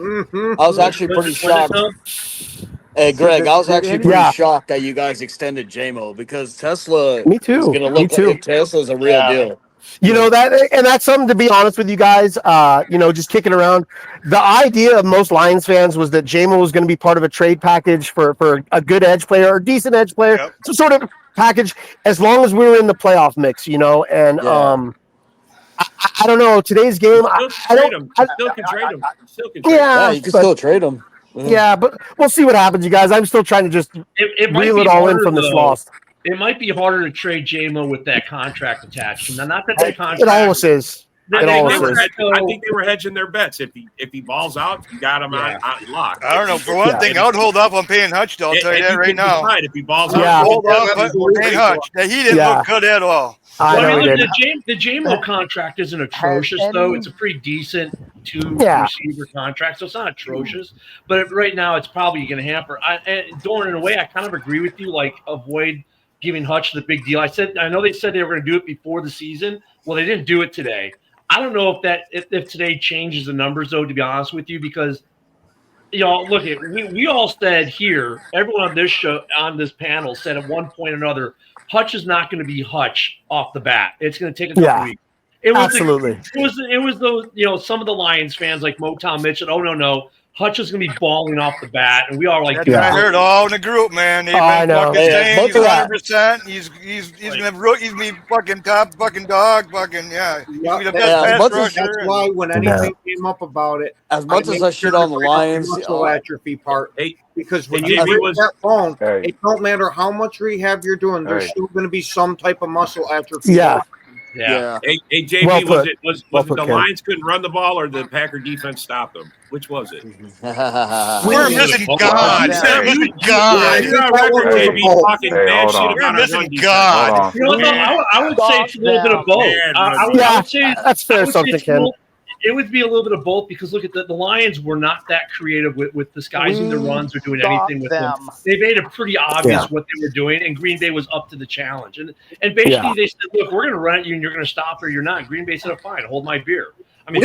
Speaker 5: I was actually pretty shocked. Hey, Greg, I was actually pretty shocked that you guys extended JMO because Tesla
Speaker 12: Me too.
Speaker 5: is going to look like Tesla's a real deal.
Speaker 12: You know that's something to be honest with you guys. Just kicking around. The idea of most Lions fans was that JMO was going to be part of a trade package for a good edge player or decent edge player, some sort of package as long as we were in the playoff mix. And I don't know today's game.
Speaker 16: Still can trade him.
Speaker 12: Yeah,
Speaker 5: you can still trade him.
Speaker 12: Yeah, but we'll see what happens, you guys. I'm still trying to just reel it all in from this loss.
Speaker 15: It might be harder to trade JMO with that contract attached. Now, not that contract.
Speaker 12: It always is.
Speaker 16: I think they were hedging their bets. If he balls out, you got him on lock.
Speaker 11: I don't know. For one thing, I would hold up on paying Hutch. I'll tell you that right now.
Speaker 16: If he balls out,
Speaker 11: hold up on paying Hutch. He didn't look good at all.
Speaker 15: The JMO contract isn't atrocious, though. It's a pretty decent two-receiver contract, so it's not atrocious. But right now, it's probably going to hamper. Going in a way, I kind of agree with you. Like, avoid giving Hutch the big deal. I know they said they were going to do it before the season. Well, they didn't do it today. I don't know if today changes the numbers, though, to be honest with you, because look, we all said here, everyone on this show, on this panel, said at one point or another, Hutch is not going to be Hutch off the bat. It's going to take a couple weeks.
Speaker 12: Absolutely.
Speaker 15: It was those some of the Lions fans like Motown mentioned. Oh no, Hutch is going to be balling off the bat, and we all like.
Speaker 11: I heard all in the group, man. They've been fucking saying he's 100%. He's gonna be fucking top fucking dog, fucking He's gonna be the best pass rusher.
Speaker 8: That's why when anything came up about it,
Speaker 5: as much as I shit on the Lions,
Speaker 8: muscle atrophy part. Because when you break that bone, it don't matter how much rehab you're doing. There's still going to be some type of muscle atrophy.
Speaker 12: Yeah.
Speaker 15: Yeah.
Speaker 16: Hey, JB,
Speaker 12: Well
Speaker 16: was
Speaker 12: put.
Speaker 16: it was
Speaker 12: Well
Speaker 16: it
Speaker 12: put,
Speaker 16: the
Speaker 12: Ken.
Speaker 16: Lions couldn't run the ball or the Packer defense stopped them? Which was it?
Speaker 11: We're missing God. We're missing God.
Speaker 16: You're on record, JB, talking
Speaker 6: Hey,
Speaker 16: bad
Speaker 6: hold
Speaker 16: shit
Speaker 6: on.
Speaker 11: We're
Speaker 16: about our
Speaker 11: missing
Speaker 16: run defense.
Speaker 11: God.
Speaker 6: Hold on.
Speaker 15: You know what, though? I would say it's a little bit of both. I would say
Speaker 12: that's fair. Something, Ken.
Speaker 15: it would be a little bit of both because look at the Lions were not that creative with disguising the runs or doing anything with them. They made it pretty obvious what they were doing, and Green Bay was up to the challenge. And basically they said, look, we're going to run at you, and you're going to stop or you're not. And Green Bay said, fine, hold my beer. I mean,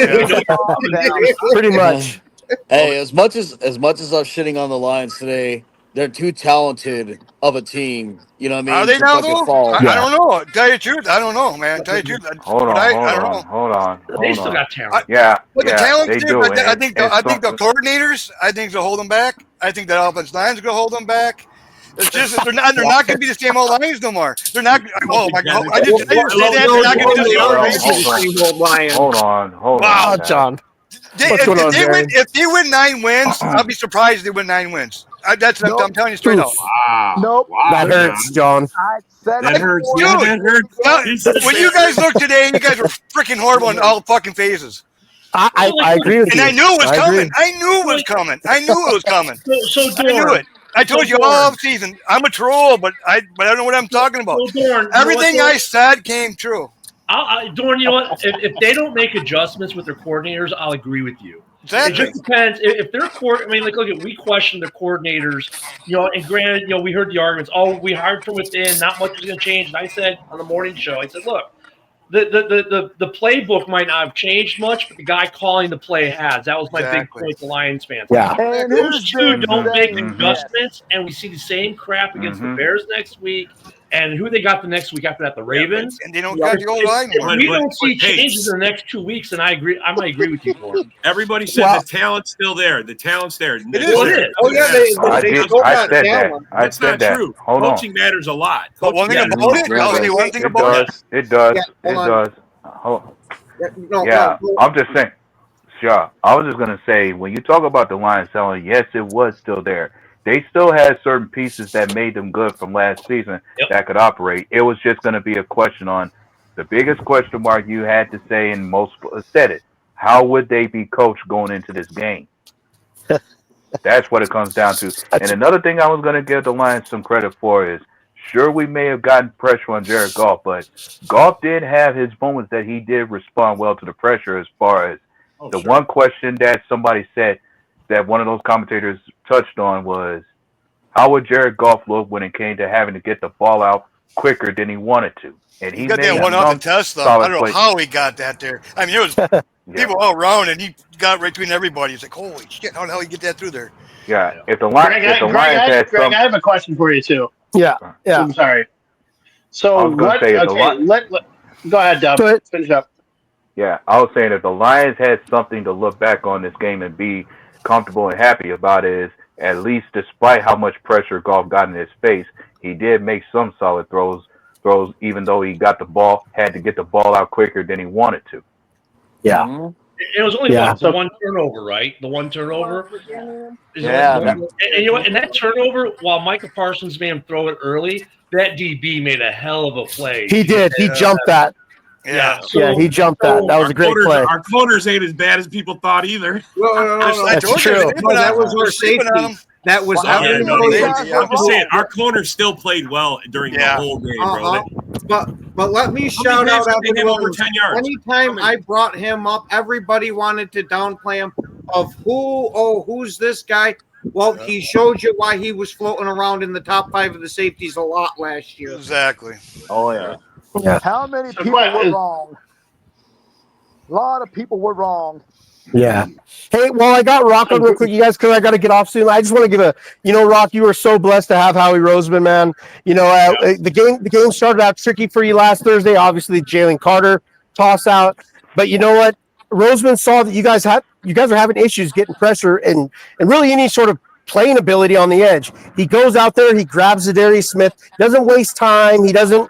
Speaker 12: pretty much.
Speaker 5: Hey, as much as I'm shitting on the Lions today, they're too talented of a team. You know what I mean?
Speaker 11: Are they
Speaker 5: to
Speaker 11: now,
Speaker 5: fucking
Speaker 11: though?
Speaker 5: fall.
Speaker 11: I don't know. Tell you the truth, I don't know, man. Tell you the truth.
Speaker 6: Hold
Speaker 11: But
Speaker 6: on,
Speaker 11: I don't know.
Speaker 6: hold on.
Speaker 15: They still got talent.
Speaker 6: Yeah,
Speaker 11: But the
Speaker 6: yeah,
Speaker 11: talent,
Speaker 6: they
Speaker 11: Steve,
Speaker 6: do.
Speaker 11: I think the
Speaker 6: Some-
Speaker 11: coordinators, I think they'll hold them back. I think the offensive line's going to hold them back. It's just that they're not going to be the same old Lions no more. They're not. Oh my God! I just say that they're not going to be the same old Lions.
Speaker 6: Hold on.
Speaker 11: Wow,
Speaker 12: John.
Speaker 11: If they win 9 wins, I'll be surprised if they win 9 wins. I'm telling you straight out.
Speaker 16: Wow.
Speaker 17: Nope.
Speaker 12: That hurts, John.
Speaker 17: I said
Speaker 16: That hurts. Yeah, that hurts.
Speaker 11: When you guys look today, you guys were freaking horrible in all fucking phases.
Speaker 12: I agree with
Speaker 11: and
Speaker 12: you.
Speaker 11: I knew it was
Speaker 12: I
Speaker 11: coming.
Speaker 12: agree.
Speaker 11: I knew it was coming. I knew it was coming.
Speaker 15: So
Speaker 11: I knew it. I told you all season. I'm a troll, but I don't know what I'm talking about. Everything I said came true.
Speaker 15: Dorn, you know what? If they don't make adjustments with their coordinators, I'll agree with you.
Speaker 11: Exactly.
Speaker 15: It just depends. If they're I mean, like, look, we question the coordinators, and granted, we heard the arguments. Oh, we hired from within. Not much is going to change. And I said on the morning show, I said, look, the playbook might not have changed much, but the guy calling the play has. That was my big point to Lions fans.
Speaker 12: Yeah.
Speaker 17: And
Speaker 15: Those two don't make
Speaker 17: saying
Speaker 15: adjustments, and we see the same crap against the Bears next week. And who they got the next week after that? The Ravens.
Speaker 11: And they don't got the old line.
Speaker 15: If we don't see changes in the next 2 weeks, and I might agree with you, Gordon.
Speaker 16: Everybody said the talent's still there. The talent's there.
Speaker 15: It is.
Speaker 16: Oh yeah,
Speaker 6: I said that. I
Speaker 16: That's
Speaker 6: said
Speaker 16: not
Speaker 6: that.
Speaker 16: true.
Speaker 6: Hold on.
Speaker 16: Coaching matters a lot.
Speaker 11: But one thing about it, I'll say one thing about it.
Speaker 6: It does. Yeah, I'm just saying. Sure. I was just gonna say when you talk about the Lions selling, yes, it was still there. They still had certain pieces that made them good from last season that could operate. It was just going to be a question on the biggest question mark you had to say, and most said it. How would they be coached going into this game? That's what it comes down to. And another thing I was going to give the Lions some credit for is, sure, we may have gotten pressure on Jared Goff, but Goff did have his moments that he did respond well to the pressure. As far as one question that somebody said that one of those commentators touched on was, how would Jared Goff look when it came to having to get the ball out quicker than he wanted to? And
Speaker 11: he got that one off the test, though. I don't know how he got that there. I mean, it was people all around, and he got right between everybody. It's like, holy shit, how the hell did he get that through there?
Speaker 6: Yeah, if the Lions
Speaker 10: Greg, I have a question for you too.
Speaker 12: Yeah.
Speaker 10: I'm sorry. So what? Let go ahead, Dub. Finish up.
Speaker 6: Yeah, I was saying if the Lions had something to look back on this game and be comfortable and happy about it, is at least despite how much pressure Goff got in his face, he did make some solid throws, even though he had to get the ball out quicker than he wanted to.
Speaker 12: Yeah.
Speaker 15: It was only one turnover, right? The one turnover. And that turnover, while Michael Parsons made him throw it early, that DB made a hell of a play.
Speaker 12: He did. He jumped that.
Speaker 15: Yeah.
Speaker 12: He jumped that. That was a great play.
Speaker 16: Our corners ain't as bad as people thought either.
Speaker 12: That's true.
Speaker 8: No, that was our safety. That was
Speaker 16: I'm just saying, our corners still played well during the whole game, bro.
Speaker 8: But let me shout out Evan
Speaker 16: over
Speaker 8: Williams.
Speaker 16: 10 yards.
Speaker 8: Anytime I brought him up, everybody wanted to downplay him. Who's this guy? Well, he showed you why he was floating around in the top 5 of the safeties a lot last year.
Speaker 11: Exactly.
Speaker 5: Oh yeah.
Speaker 17: How many people were wrong? A lot of people were wrong.
Speaker 12: Yeah. Hey, well, I got Rock on real quick, you guys, because I got to get off soon. I just want to give Rock, you were so blessed to have Howie Roseman, man. The game started out tricky for you last Thursday. Obviously, Jalen Carter toss out, but you know what? Roseman saw that you guys are having issues getting pressure and really any sort of playing ability on the edge. He goes out there, he grabs Zadarius Smith, doesn't waste time. He doesn't.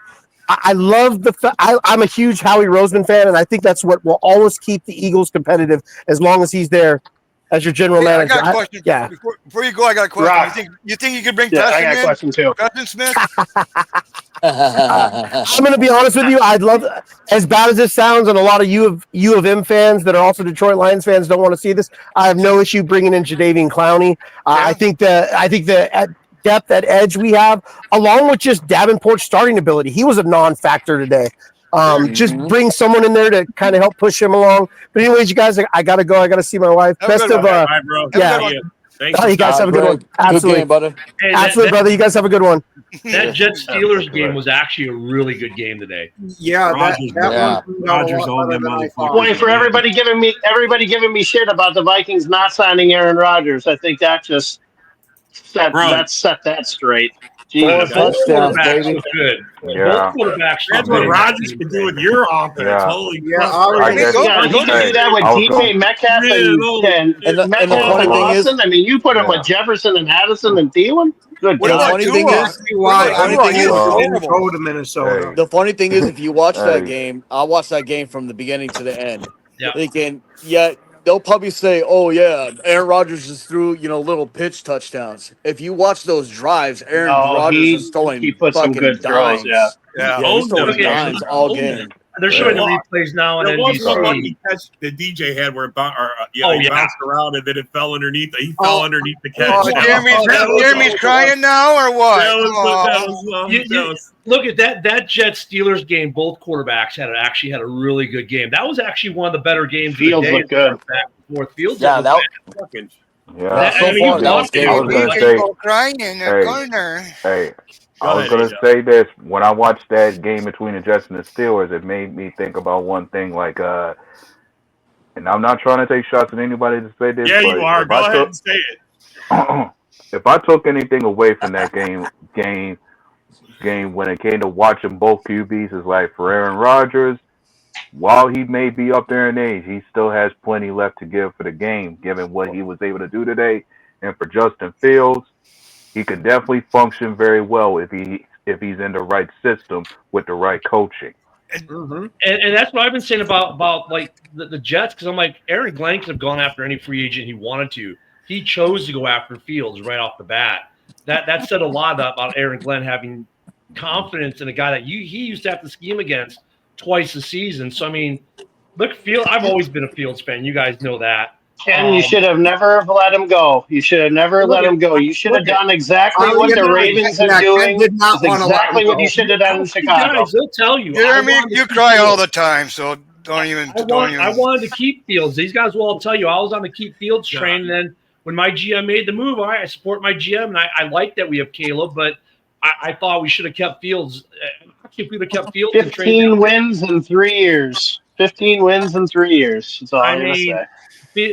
Speaker 12: I love I'm a huge Howie Roseman fan, and I think that's what will always keep the Eagles competitive as long as he's there as your general manager.
Speaker 11: I got a question. Before you go, I got a question. You think you could bring Preston in?
Speaker 10: I got a question too.
Speaker 11: Preston Smith?
Speaker 12: I'm going to be honest with you. I'd love, as bad as this sounds, and a lot of U of M fans that are also Detroit Lions fans don't want to see this. I have no issue bringing in Jadeveon Clowney. I think the at depth at edge we have, along with just Davenport's starting ability, he was a non-factor today. Just bring someone in there to kind of help push him along. But anyways, you guys, I gotta go. I gotta see my wife. Best of
Speaker 16: Bye, bro.
Speaker 12: yeah.
Speaker 16: Thanks
Speaker 12: You guys have a good one. Absolutely,
Speaker 5: Good game, brother.
Speaker 15: Hey,
Speaker 12: absolutely, brother. You guys have a good one.
Speaker 15: That Jets Steelers game was actually a really good game today.
Speaker 8: Yeah, that one turned out a lot better than I thought.
Speaker 10: Boy, for everybody giving me shit about the Vikings not signing Aaron Rodgers, I think that just set that straight.
Speaker 17: Four
Speaker 10: Jesus.
Speaker 17: touchdowns, baby.
Speaker 15: Good.
Speaker 6: Yeah.
Speaker 15: Both quarterbacks.
Speaker 16: That's what Rodgers can do with your offense.
Speaker 6: Yeah.
Speaker 16: Holy
Speaker 8: Yeah,
Speaker 16: fuck.
Speaker 10: He can do that with DK Metcalf and Metcalf and Austin. I mean, you put him with Jefferson and Addison and Thielen. Good
Speaker 5: The
Speaker 10: God.
Speaker 5: funny thing is,
Speaker 8: go to Minnesota.
Speaker 5: the funny thing is, if you watch that game, I watched that game from the beginning to the end. Thinking, they'll probably say, "Oh yeah, Aaron Rodgers just threw little pitch touchdowns." If you watch those drives, Aaron Rodgers is throwing
Speaker 10: he put some good
Speaker 5: dimes.
Speaker 10: throws. Yeah.
Speaker 5: He's throwing dimes all game.
Speaker 15: They're showing the replays now on
Speaker 16: There was one
Speaker 15: NBC.
Speaker 16: lucky catch that DJ had where it bounced around and then it fell underneath. He fell underneath the catch.
Speaker 11: Oh, Jeremy's crying now or what?
Speaker 15: Look at that Jets Steelers game. Both quarterbacks actually had a really good game. That was actually one of the better games.
Speaker 10: Fields looked good.
Speaker 15: Back and forth. Fields
Speaker 6: Yeah,
Speaker 15: looked
Speaker 6: that- Yeah.
Speaker 11: Crying in the corner.
Speaker 6: Hey, I was gonna say this. When I watched that game between the Jets and the Steelers, it made me think about one thing. Like, and I'm not trying to take shots at anybody to say this.
Speaker 16: Yeah,
Speaker 6: but
Speaker 16: you are. Go ahead and say it.
Speaker 6: If I took anything away from that game when it came to watching both QBs, is like for Aaron Rodgers, while he may be up there in age, he still has plenty left to give for the game, given what he was able to do today. And for Justin Fields, he could definitely function very well if he's in the right system with the right coaching.
Speaker 15: And that's what I've been saying about like the Jets, because I'm like, Aaron Glenn could have gone after any free agent he wanted to. He chose to go after Fields right off the bat. That said a lot about Aaron Glenn having confidence in a guy that he used to have to scheme against twice a season. So I mean, look, I've always been a Fields fan. You guys know that.
Speaker 10: Ken, you should have never let him go. You should have never let him go. You should have done exactly what the Ravens are doing. That's exactly what you should have done in Chicago.
Speaker 15: Guys, they'll tell you.
Speaker 11: Jeremy, you cry all the time, so don't even.
Speaker 15: I wanted to keep Fields. These guys will all tell you I was on the keep Fields train. And then when my GM made the move, all right, I support my GM, and I like that we have Caleb, but I thought we should have kept Fields. If we would have kept Fields,
Speaker 10: 15 wins in 3 years. 15 wins in 3 years. That's all I'm going to say.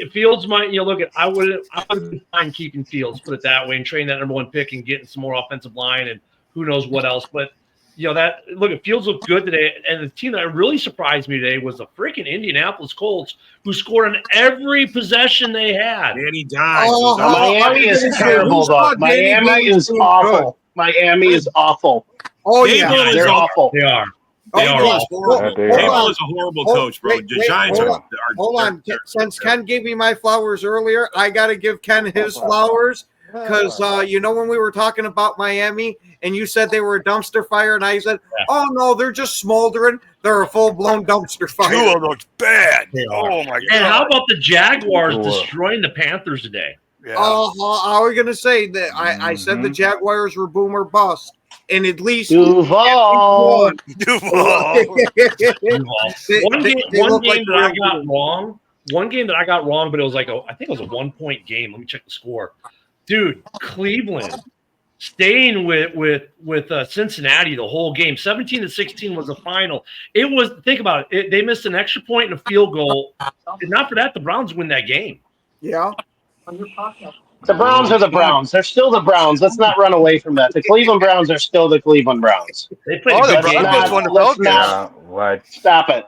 Speaker 15: Fields might, look at. I would have been fine keeping Fields, put it that way, and trading that number one pick and getting some more offensive line and who knows what else. But Fields looked good today, and the team that really surprised me today was the freaking Indianapolis Colts, who scored on every possession they had.
Speaker 16: Danny Dimes.
Speaker 10: Miami is terrible, though. Miami is awful. Miami is awful.
Speaker 8: Oh yeah,
Speaker 10: they're awful.
Speaker 15: They are.
Speaker 16: Dable is a horrible coach, bro. The Giants are.
Speaker 8: Hold on. Since Ken gave me my flowers earlier, I got to give Ken his flowers because when we were talking about Miami and you said they were a dumpster fire, and I said, "Oh no, they're just smoldering. They're a full-blown dumpster fire."
Speaker 11: Tua looks bad. Oh my god!
Speaker 15: And how about the Jaguars destroying the Panthers today?
Speaker 8: Yeah. How are we gonna say that? I said the Jaguars were boom or bust. And at least
Speaker 15: Duval. One game that I got wrong, but it was like I think it was a 1-point game. Let me check the score. Dude, Cleveland staying with Cincinnati the whole game. 17-16 was the final. It was, think about it, they missed an extra point and a field goal. If not for that, the Browns win that game.
Speaker 8: Yeah.
Speaker 10: The Browns are the Browns. They're still the Browns. Let's not run away from that. The Cleveland Browns are still the Cleveland Browns.
Speaker 15: They played a good game.
Speaker 10: Stop it.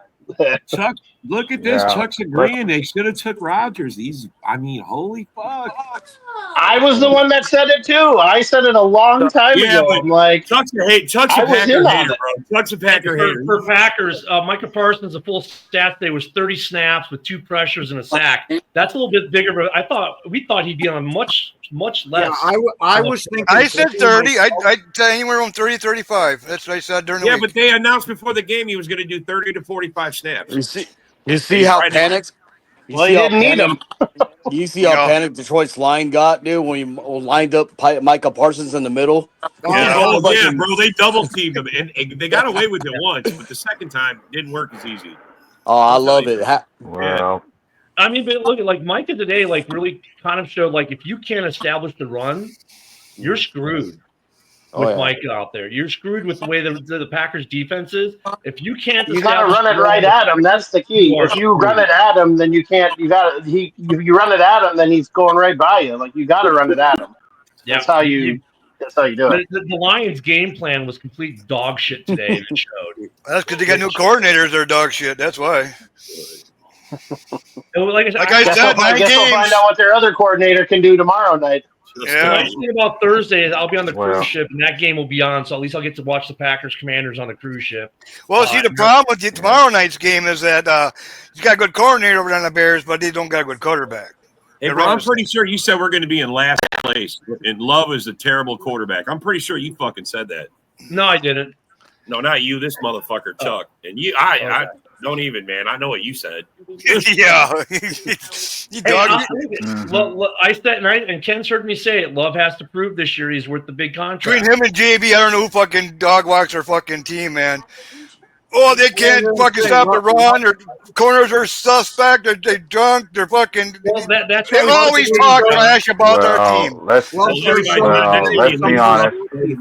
Speaker 16: Chuck, look at this. Chuck's agreeing. They should have took Rodgers. Holy fuck.
Speaker 10: I was the one that said it too. I said it a long time
Speaker 16: Yeah,
Speaker 10: ago.
Speaker 16: but
Speaker 10: I'm like,
Speaker 16: Chuck's
Speaker 10: I
Speaker 16: a
Speaker 10: was
Speaker 16: Packer
Speaker 10: in on
Speaker 16: hater,
Speaker 10: it.
Speaker 16: bro. Chuck's a Packer hater.
Speaker 15: For Packers, Micah Parsons, the full stat today was 30 snaps with 2 pressures and a sack. That's a little bit bigger, but we thought he'd be on much less.
Speaker 8: Yeah, I was thinking.
Speaker 11: I said 30. I'd say anywhere from 30 35. That's what I said during the
Speaker 16: Yeah,
Speaker 11: week.
Speaker 16: but they announced before the game he was going to do 30 to 45 snaps.
Speaker 5: You see how panicked?
Speaker 10: Well, he didn't need him.
Speaker 5: You see how panicked Detroit's line got, dude, when he lined up Micah Parsons in the middle?
Speaker 16: Yeah, bro. They double teamed him, and they got away with it once, but the second time didn't work as easy.
Speaker 5: Oh, I love it.
Speaker 6: Well,
Speaker 15: I mean, but look at like Micah today, like really kind of showed like if you can't establish the run, you're screwed with Micah out there. You're screwed with the way the Packers defense is. If you can't,
Speaker 10: You got to run it right at him. That's the key. If you run it at him, then you can't. You got to. If you run it at him, then he's going right by you. Like you got to run it at him. That's how you. That's how you do it.
Speaker 15: The Lions' game plan was complete dog shit today. And it showed.
Speaker 11: That's because they got new coordinators. They're dog shit. That's why.
Speaker 15: Like I said,
Speaker 11: I guess
Speaker 10: we'll find out what their other coordinator can do tomorrow night.
Speaker 15: The nice thing about Thursday is I'll be on the cruise ship, and that game will be on, so at least I'll get to watch the Packers Commanders on the cruise ship.
Speaker 11: Well, see, the problem with tomorrow night's game is that he's got a good coordinator over on the Bears, but they don't got a good quarterback.
Speaker 16: Hey, bro, I'm pretty sure you said we're going to be in last place, and Love is a terrible quarterback. I'm pretty sure you fucking said that.
Speaker 15: No, I didn't.
Speaker 16: No, not you. This motherfucker, Chuck. And you, I don't even, man. I know what you said.
Speaker 11: Yeah.
Speaker 15: I said, and Ken's heard me say it. Love has to prove this year he's worth the big contract.
Speaker 11: Between him and JB, I don't know who fucking dog walks their fucking team, man. Oh, they can't fucking stop the run. Their corners are suspect. They're drunk. They're fucking.
Speaker 15: Well, that's
Speaker 11: they always talk trash about our team.
Speaker 6: Let's be honest.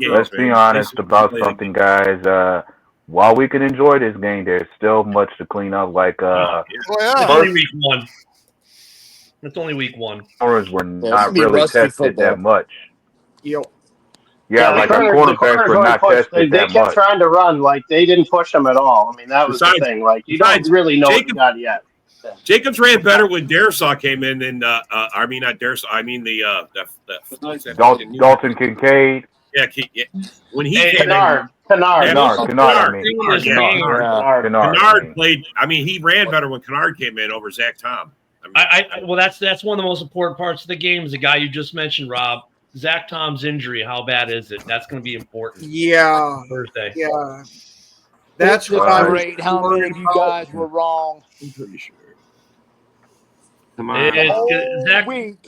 Speaker 6: Let's be honest about something, guys. While we can enjoy this game, there's still much to clean up. Like,
Speaker 15: it's only week 1. It's only week 1.
Speaker 6: Corners were not really tested that much.
Speaker 8: Yo.
Speaker 6: Yeah, like the quarterbacks were not tested
Speaker 10: They kept trying to run. Like, they didn't push them at all. I mean, that was the thing. Like, you don't really know what you got yet.
Speaker 16: Jacobs ran better when Darisaw came in than I mean not Darisaw. I mean the
Speaker 6: Dalton Kincaid.
Speaker 16: Yeah, when he came
Speaker 10: Kennard.
Speaker 16: Kennard played. I mean, he ran better when Kennard came in over Zach Tom.
Speaker 15: Well, that's one of the most important parts of the game. Is the guy you just mentioned, Rob. Zach Tom's injury. How bad is it? That's going to be important.
Speaker 8: Yeah.
Speaker 15: Thursday.
Speaker 8: Yeah. That's what I
Speaker 17: rate. How many of you guys were wrong?
Speaker 16: I'm pretty sure.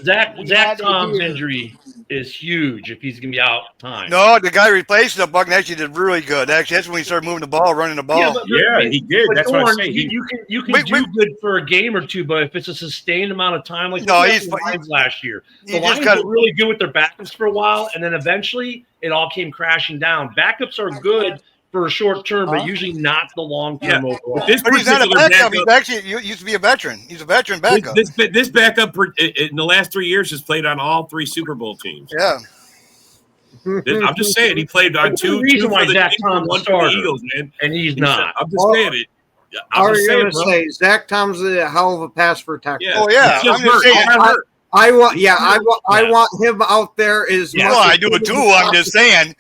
Speaker 15: Zach Tom's injury is huge if he's going to be out time.
Speaker 11: No, the guy replacing the Buck actually did really good. Actually, that's when he started moving the ball, running the ball.
Speaker 16: Yeah, he did. That's what I'm saying.
Speaker 15: You can do good for a game or two, but if it's a sustained amount of time, like the Lions last year, the Lions were really good with their backups for a while, and then eventually it all came crashing down. Backups are good for a short term, but usually not the long term overall.
Speaker 11: But he's not a backup. He's actually used to be a veteran. He's a veteran backup.
Speaker 16: This backup in the last 3 years has played on all 3 Super Bowl teams.
Speaker 11: Yeah.
Speaker 16: I'm just saying he played on two for the Eagles, man.
Speaker 15: And he's not.
Speaker 16: I'm just saying it.
Speaker 8: I'm just saying, say Zach Tom's a hell of a pass protector.
Speaker 11: Yeah. Oh yeah, I'm just saying.
Speaker 8: I want him out there as
Speaker 11: much. Well, I do it too. I'm just saying.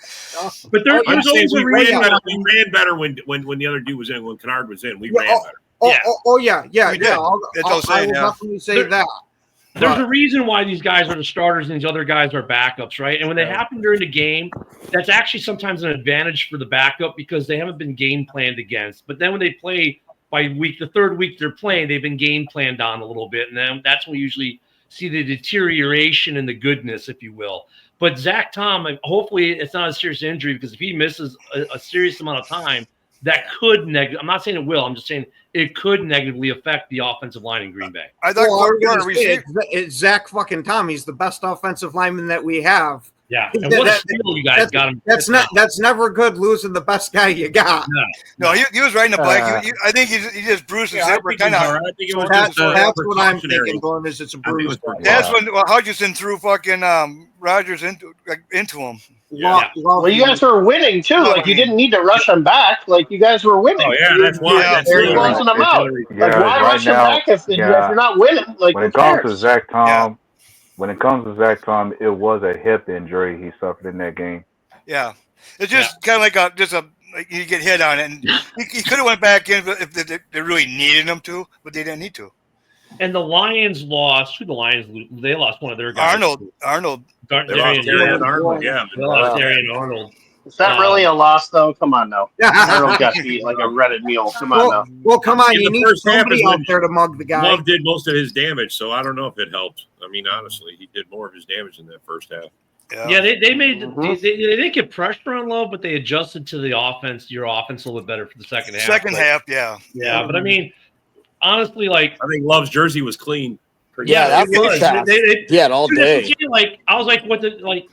Speaker 15: But there's always a reason.
Speaker 16: We ran better when the other dude was in. When Kennard was in, we ran better.
Speaker 8: Yeah. I will definitely say that.
Speaker 15: There's a reason why these guys are the starters and these other guys are backups, right? And when they happen during the game, that's actually sometimes an advantage for the backup because they haven't been game planned against. But then when they play by the third week they're playing, they've been game planned on a little bit, and then that's when we usually see the deterioration and the goodness, if you will. But Zach Tom, hopefully it's not a serious injury because if he misses a serious amount of time, that could I'm not saying it will. I'm just saying it could negatively affect the offensive line in Green Bay.
Speaker 8: I thought it's Zach fucking Tom. He's the best offensive lineman that we have.
Speaker 15: Yeah, and what a steal you guys got him.
Speaker 8: That's never good losing the best guy you got.
Speaker 11: No, he was right in the black. I think he just bruised his zipper. Kind of.
Speaker 8: That's what I'm thinking. Going is it's a bruise.
Speaker 11: That's when Hutchinson threw fucking Rodgers into him.
Speaker 10: Well, you guys were winning too. Like you didn't need to rush them back. Like you guys were winning.
Speaker 16: Oh yeah, that's why.
Speaker 10: You're closing them out. Like why rush them back if you're not winning? Like
Speaker 6: when it comes to Zach Tom. when it comes to Zach Tom, it was a hip injury he suffered in that game.
Speaker 11: Yeah, it's just kind of like like you get hit on it, and he could have went back in if they really needed him to, but they didn't need to.
Speaker 15: And the Lions lost. Who the Lions? They lost one of their guys.
Speaker 11: Arnold.
Speaker 16: They lost Darian Arnold. Yeah,
Speaker 15: they lost Darian Arnold.
Speaker 10: Is that really a loss, though? Come on now. Arnold got beat like a Reddit mule. Come on now.
Speaker 8: Well, come on.
Speaker 16: In
Speaker 8: You
Speaker 16: the
Speaker 8: need
Speaker 16: first half
Speaker 8: somebody
Speaker 16: is
Speaker 8: out
Speaker 16: when
Speaker 8: there to mug the guy.
Speaker 16: Love did most of his damage, so I don't know if it helped. I mean, honestly, he did more of his damage in that first half.
Speaker 15: Yeah, they made they didn't get pressure on Love, but they adjusted to the offense. Your offense a little bit better for the second half.
Speaker 11: Second half, yeah.
Speaker 15: Yeah, but I mean, honestly, like
Speaker 16: I think Love's jersey was clean.
Speaker 5: Yeah, that first half. Yeah, all day.
Speaker 15: Like I was like,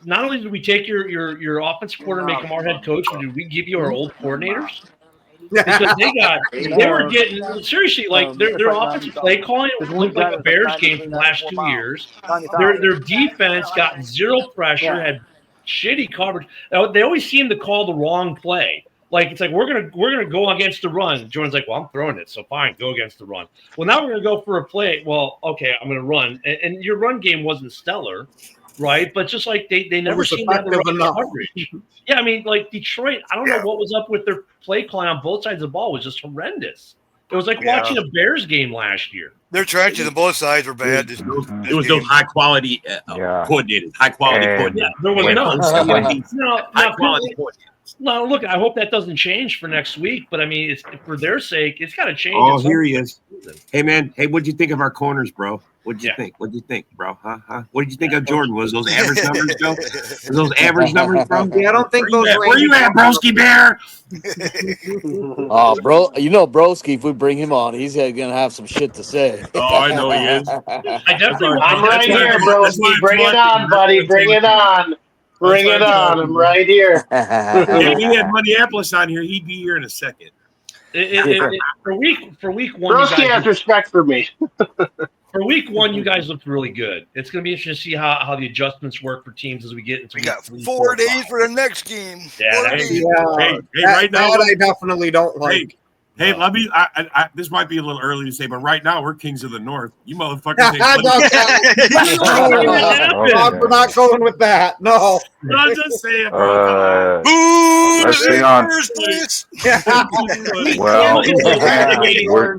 Speaker 15: not only did we take your offensive coordinator and make him our head coach, but did we give you our old coordinators? Because they were getting seriously like their offensive play calling looked like a Bears game from the last 2 years. Their defense got zero pressure, had shitty coverage. They always seem to call the wrong play. Like it's like we're gonna go against the run. Jordan's like, well, I'm throwing it, so fine, go against the run. Well, now we're gonna go for a play. Well, okay, I'm gonna run, and your run game wasn't stellar, right? But just like they never seemed to have the right coverage. Yeah, I mean, like Detroit, I don't know what was up with their play calling on both sides of the ball. It was just horrendous. It was like watching a Bears game last year.
Speaker 11: Their trenches on both sides were bad.
Speaker 16: It was those high quality coordinators, high quality coordinators.
Speaker 15: Yeah, there was
Speaker 16: high quality coordinators.
Speaker 15: No, look, I hope that doesn't change for next week, but I mean, it's for their sake, it's got to change.
Speaker 16: Oh, here he is. Hey, man. Hey, what'd you think of our corners, bro? What'd you think? What'd you think, bro? Huh? What did you think of Jordan? Was those average numbers, Joe? Was those average numbers, bro?
Speaker 8: Yeah, I don't think those.
Speaker 16: Where you at, Broski Bear?
Speaker 5: Oh, bro, Broski, if we bring him on, he's gonna have some shit to say.
Speaker 16: Oh, I know he is.
Speaker 10: I'm right here, Broski. Bring it on, buddy. Bring it on. Bring it on. I'm right here.
Speaker 16: If we had Minneapolis on here, he'd be here in a second.
Speaker 15: For week one,
Speaker 10: Broski has respect for me.
Speaker 15: For week one, you guys looked really good. It's going to be interesting to see how the adjustments work for teams as we get into.
Speaker 11: We got 4 days for the next game.
Speaker 15: Yeah,
Speaker 16: hey, right now,
Speaker 8: I definitely don't like.
Speaker 16: Hey, let me. This might be a little early to say, but right now we're kings of the north. You motherfuckers.
Speaker 8: We're not going with that. No.
Speaker 16: I'm just saying, bro.
Speaker 6: Let's be honest. Well,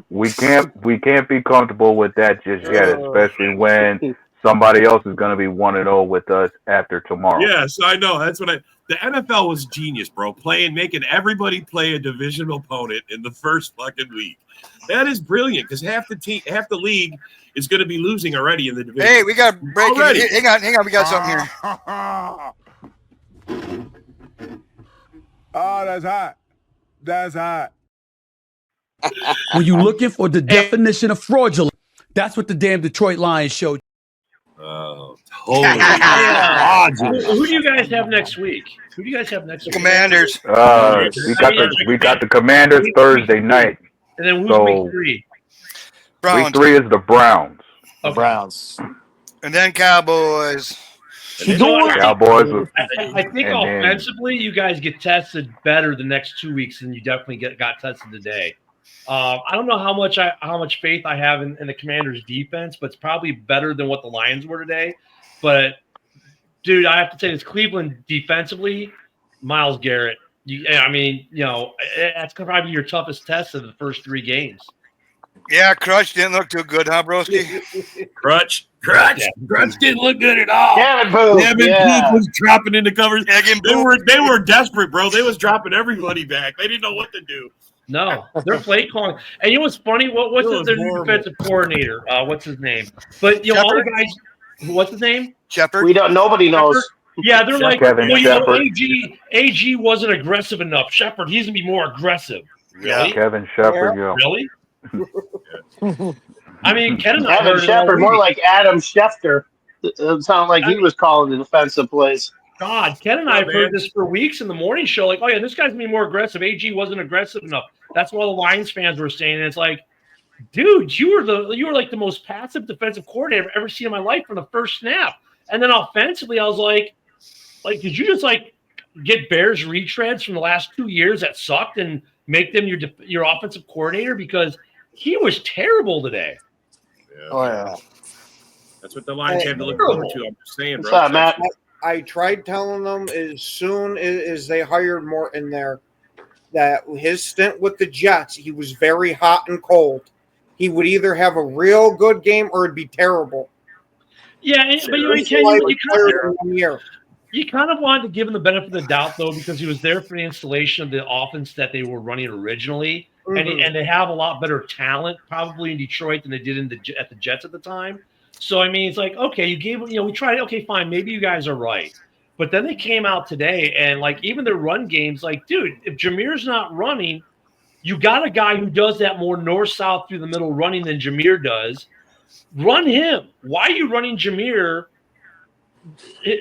Speaker 6: we can't be comfortable with that just yet, especially when somebody else is going to be 1-0 with us after tomorrow.
Speaker 16: Yes, I know. That's what the NFL was genius, bro. Making everybody play a divisional opponent in the first fucking week. That is brilliant because half the league is going to be losing already in the division.
Speaker 11: Hey, we got breaking. Hang on. We got something here.
Speaker 18: Oh, that's hot. That's hot.
Speaker 19: When you're looking for the definition of fraudulent, that's what the damn Detroit Lions showed.
Speaker 16: Oh,
Speaker 15: totally. Who do you guys have next week?
Speaker 11: Commanders.
Speaker 6: We got the Commanders Thursday night.
Speaker 15: And then who's week 3?
Speaker 11: Browns.
Speaker 6: Week 3 is the Browns.
Speaker 5: Okay. Browns.
Speaker 11: And then Cowboys.
Speaker 6: Cowboys.
Speaker 15: I think offensively, you guys get tested better the next 2 weeks than you definitely got tested today. I don't know how much faith I have in the Commanders' defense, but it's probably better than what the Lions were today. But dude, I have to say this: Cleveland defensively, Myles Garrett. That's probably your toughest test of the first 3 games.
Speaker 11: Yeah, Crutch didn't look too good, huh, Broski?
Speaker 16: Crutch didn't look good at all.
Speaker 10: Kevin Booth
Speaker 16: was dropping into covers. They were desperate, bro. They was dropping everybody back. They didn't know what to do.
Speaker 15: No, they're play calling. And you know what's funny? What's their new defensive coordinator? What's his name? But all the guys. What's his name?
Speaker 11: Shepard.
Speaker 10: Nobody knows.
Speaker 15: Yeah, they're like,
Speaker 6: Shepard.
Speaker 15: AG wasn't aggressive enough. Shepard, he's gonna be more aggressive. Really?
Speaker 6: Kevin Shepard. Yeah.
Speaker 15: Really? I mean, Kevin
Speaker 10: Shepard, more like Adam Schefter. It sounded like he was calling the defensive plays.
Speaker 15: God, Ken and I have heard this for weeks in the morning show. Like, oh yeah, this guy's gonna be more aggressive. AG wasn't aggressive enough. That's what the Lions fans were saying. And it's like, dude, you were like the most passive defensive coordinator I've ever seen in my life from the first snap. And then offensively, I was like, did you just get Bears retreads from the last 2 years that sucked and make them your offensive coordinator? Because he was terrible today.
Speaker 5: Oh yeah.
Speaker 16: That's what the Lions have to look
Speaker 8: Terrible.
Speaker 16: forward to. I'm just saying,
Speaker 10: What's
Speaker 16: bro.
Speaker 10: up, Matt?
Speaker 8: I tried telling them as soon as they hired Morton there that his stint with the Jets, he was very hot and cold. He would either have a real good game or it'd be terrible.
Speaker 15: Yeah, but you
Speaker 8: Reason
Speaker 15: Ken,
Speaker 8: why
Speaker 15: you
Speaker 8: we
Speaker 15: kind
Speaker 8: fired
Speaker 15: of
Speaker 8: him 1 year.
Speaker 15: you kind of wanted to give him the benefit of the doubt though, because he was there for the installation of the offense that they were running originally, and they have a lot better talent probably in Detroit than they did at the Jets at the time. So I mean, it's like okay, you gave we tried. Okay, fine, maybe you guys are right. But then they came out today and like even their run games, like dude, if Jameer's not running, you got a guy who does that more north-south through the middle running than Jameer does. Run him. Why are you running Jameer,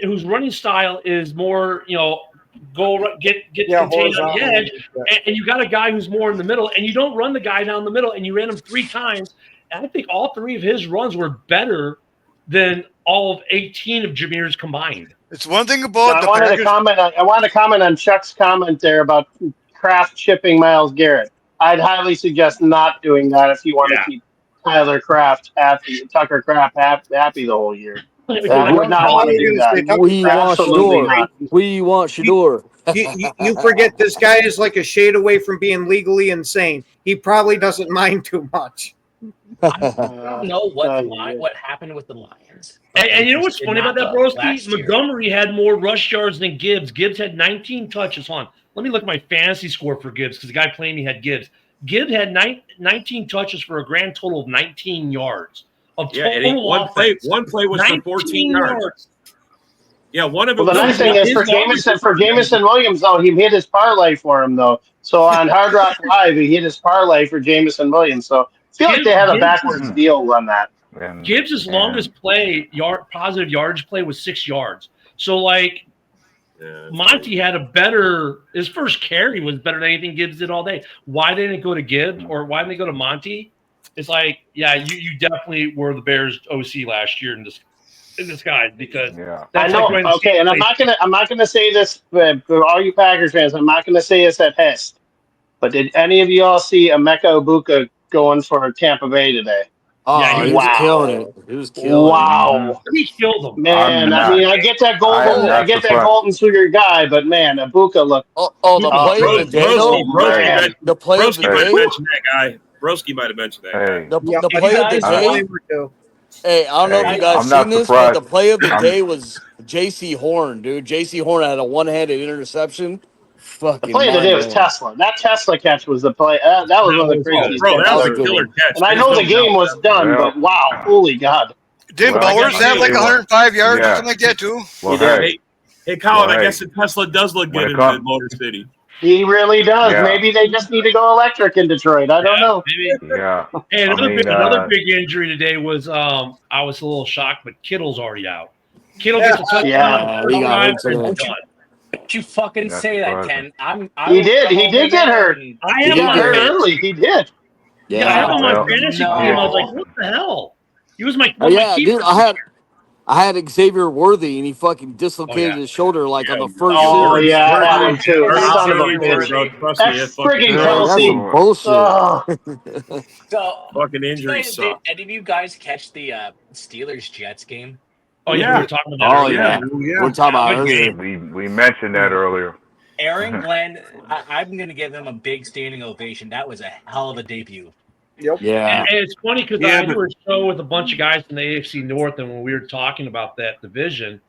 Speaker 15: whose running style is more, get contained on the edge, and you got a guy who's more in the middle, and you don't run the guy down the middle, and you ran him 3 times. And I think all 3 of his runs were better than all of 18 of Jameer's combined.
Speaker 11: It's one thing about
Speaker 10: I wanted to comment on Chuck's comment there about Kraft shipping Myles Garrett. I'd highly suggest not doing that if you want to keep Tyler Kraft happy, Tucker Kraft happy the whole year. I would not want to do that.
Speaker 5: We want
Speaker 10: Absolutely
Speaker 5: Shador.
Speaker 10: not.
Speaker 5: We want Shador.
Speaker 8: You forget this guy is like a shade away from being legally insane. He probably doesn't mind too much.
Speaker 20: I don't know what happened with the Lions.
Speaker 15: And you know what's
Speaker 20: Did
Speaker 15: funny about
Speaker 20: not
Speaker 15: that,
Speaker 20: last
Speaker 15: Broski?
Speaker 20: year.
Speaker 15: Montgomery had more rush yards than Gibbs. Gibbs had 19 touches. Hold on. Let me look at my fantasy score for Gibbs because the guy playing me had Gibbs. Gibbs had 19 touches for a grand total of 19 yards. Of total
Speaker 16: one play was for 14 yards. Yeah, one of them.
Speaker 10: Well, the nice thing is for Jameson Williams, though, he hit his parlay for him, though. So on Hard Rock Live, he hit his parlay for Jameson Williams. So I feel like they had a backwards deal on that.
Speaker 15: Gibbs' longest positive yardage play was 6 yards. So, like, Monty had his first carry was better than anything Gibbs did all day. Why didn't it go to Gibbs or why didn't they go to Monty? It's like, yeah, you definitely were the Bears OC last year in disguise because
Speaker 10: I know. Okay, and I'm not gonna say this for all you Packers fans. I'm not gonna say this at Hest. But did any of you all see Emeka Ibuka going for Tampa Bay today?
Speaker 5: Oh, yeah, he was killing it. He was killing it.
Speaker 10: Wow.
Speaker 15: He killed him.
Speaker 10: Man, I mean, I get that golden sugar guy, but man, Ibuka looked.
Speaker 5: The play of the day, though. The play of the
Speaker 16: might have
Speaker 5: day.
Speaker 16: mentioned that guy. Broski might have mentioned that guy.
Speaker 5: The play of the day. Hey, I don't know if you guys seen this, but the play of the day was J.C. Horn, dude. J.C. Horn had a one-handed interception. Fucking
Speaker 10: the play of the day was Tesla. That Tesla catch was the play. That was one of the craziest.
Speaker 16: Bro, that was a killer catch.
Speaker 10: And I know the game was done, but wow, holy God.
Speaker 11: Didn't Bowers have like 105 yards or something like that too?
Speaker 16: Well, hey, Colin, I guess the Tesla does look good in Motor City.
Speaker 10: He really does. Yeah. Maybe they just need to go electric in Detroit. I don't know.
Speaker 15: Maybe.
Speaker 6: Yeah.
Speaker 15: Hey, another big injury today was I was a little shocked, but Kittle's already out. Kittle gets a touchdown.
Speaker 20: Don't you fucking say that, Ken.
Speaker 10: He did get hurt.
Speaker 15: I am on
Speaker 10: early. He did.
Speaker 15: Yeah, I have him on my fantasy team. I was like, what the hell? He was my keeper.
Speaker 5: Dude, I had Xavier Worthy, and he fucking dislocated his shoulder like on the first.
Speaker 10: Oh yeah, I had him too. Son of a bitch. That's friggin' Kelsey.
Speaker 5: Bullshit.
Speaker 20: So,
Speaker 16: fucking injuries
Speaker 20: did any of you guys catch the Steelers Jets game?
Speaker 15: Oh yeah, we were talking about
Speaker 5: earlier. We're talking about earlier.
Speaker 6: We mentioned that earlier.
Speaker 20: Aaron Glenn, I'm going to give him a big standing ovation. That was a hell of a debut.
Speaker 8: Yep.
Speaker 5: Yeah.
Speaker 15: And it's funny because I did a show with a bunch of guys from the AFC North, and when we were talking about that division,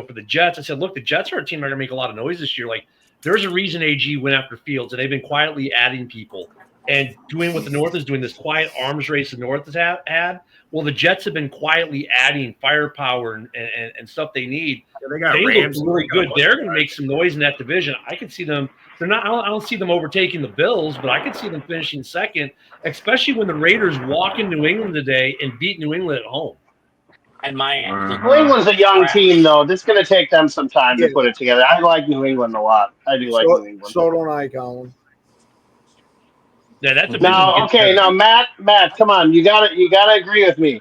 Speaker 15: for the Jets, I said, look, the Jets are a team that are going to make a lot of noise this year. Like, there's a reason AG went after Fields, and they've been quietly adding people and doing what the North is doing, this quiet arms race the North has had. Well, the Jets have been quietly adding firepower and stuff they need.
Speaker 16: They got
Speaker 15: they
Speaker 16: Rams.
Speaker 15: look really good. They're going to make some noise in that division. I could see them. They're not. I don't see them overtaking the Bills, but I could see them finishing second, especially when the Raiders walk in New England today and beat New England at home.
Speaker 20: And
Speaker 10: New England's a young team, though. This is going to take them some time to put it together. I like New England a lot. I do like New England.
Speaker 8: So don't I, Colin.
Speaker 15: Yeah, that's a
Speaker 10: now, Matt, come on, you gotta agree with me.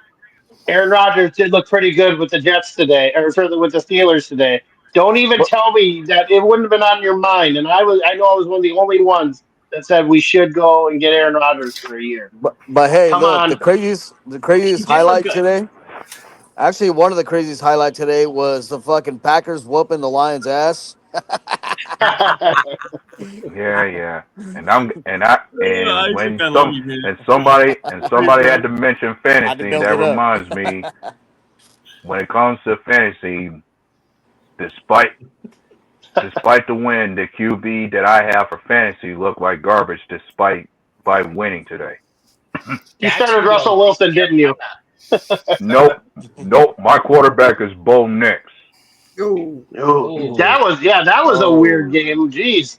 Speaker 10: Aaron Rodgers did look pretty good with the Jets today, or with the Steelers today. Don't even tell me that it wouldn't have been on your mind. And I know I was one of the only ones that said we should go and get Aaron Rodgers for a year.
Speaker 5: But hey, look, the craziest highlight today. Actually, one of the craziest highlight today was the fucking Packers whooping the Lions' ass.
Speaker 6: Yeah. And
Speaker 16: Isaac,
Speaker 6: when
Speaker 16: I love you, man.
Speaker 6: somebody had to mention
Speaker 5: Had to
Speaker 6: fantasy,
Speaker 5: build
Speaker 6: that
Speaker 5: it up.
Speaker 6: reminds me, when it comes to fantasy, despite the win, the QB that I have for fantasy looked like garbage despite by winning today.
Speaker 10: You started Russell Wilson, didn't you?
Speaker 6: Nope. My quarterback is Bo Nix.
Speaker 8: Ooh.
Speaker 10: That was a weird game. Jeez.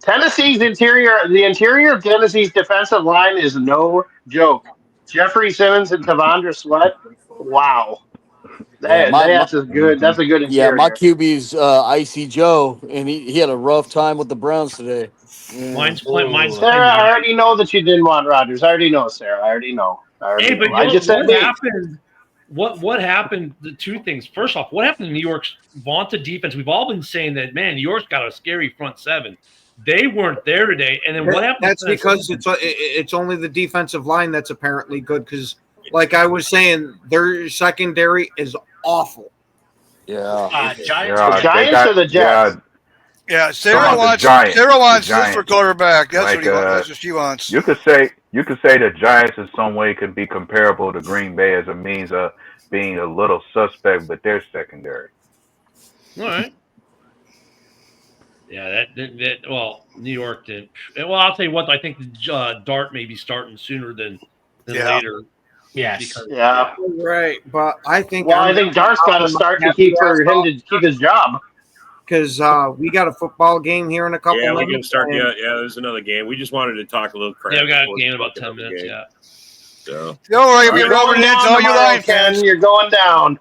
Speaker 10: The interior of Tennessee's defensive line is no joke. Jeffrey Simmons and Tavondra Sweat. Wow.
Speaker 5: Yeah,
Speaker 10: That's a good. That's a good
Speaker 5: yeah, my
Speaker 10: interior.
Speaker 5: QB's Icy Joe, and he had a rough time with the Browns today.
Speaker 15: Mine's playing
Speaker 10: Sarah, I already know that you didn't want Rodgers. I already know, Sarah. I already know.
Speaker 15: Hey, but
Speaker 10: I just said
Speaker 15: what
Speaker 10: me.
Speaker 15: happened? What happened? The two things. First off, what happened to New York's vaunted defense? We've all been saying that, man, New York's got a scary front seven. They weren't there today. And then what happened?
Speaker 8: That's because it's only the defensive line that's apparently good. Because, like I was saying, their secondary is awful.
Speaker 5: Yeah.
Speaker 20: Giants.
Speaker 10: The Giants or the Jets?
Speaker 11: Yeah, Sarah wants this for quarterback. That's what he wants. That's what she wants.
Speaker 6: You could say the Giants in some way could be comparable to Green Bay as a means of being a little suspect with their secondary.
Speaker 15: All right. Yeah, well, New York did. Well, I'll tell you what. I think Dart may be starting sooner than later.
Speaker 20: Yes.
Speaker 15: Because,
Speaker 8: Right, but I think.
Speaker 10: Well, I think Dart's got to start to keep keep his job.
Speaker 8: Because we got a football game here in a couple
Speaker 16: Yeah,
Speaker 8: minutes.
Speaker 16: we can start. Yeah, there's another game. We just wanted to talk a little crap.
Speaker 15: Yeah, we got a game in about 10 minutes.
Speaker 16: Game.
Speaker 15: Yeah.
Speaker 16: So.
Speaker 11: Don't worry,
Speaker 10: You're
Speaker 11: we're over
Speaker 10: going
Speaker 11: the
Speaker 10: down
Speaker 11: all you
Speaker 10: tomorrow,
Speaker 11: Lion
Speaker 10: Ken.
Speaker 11: fans.
Speaker 10: You're going down.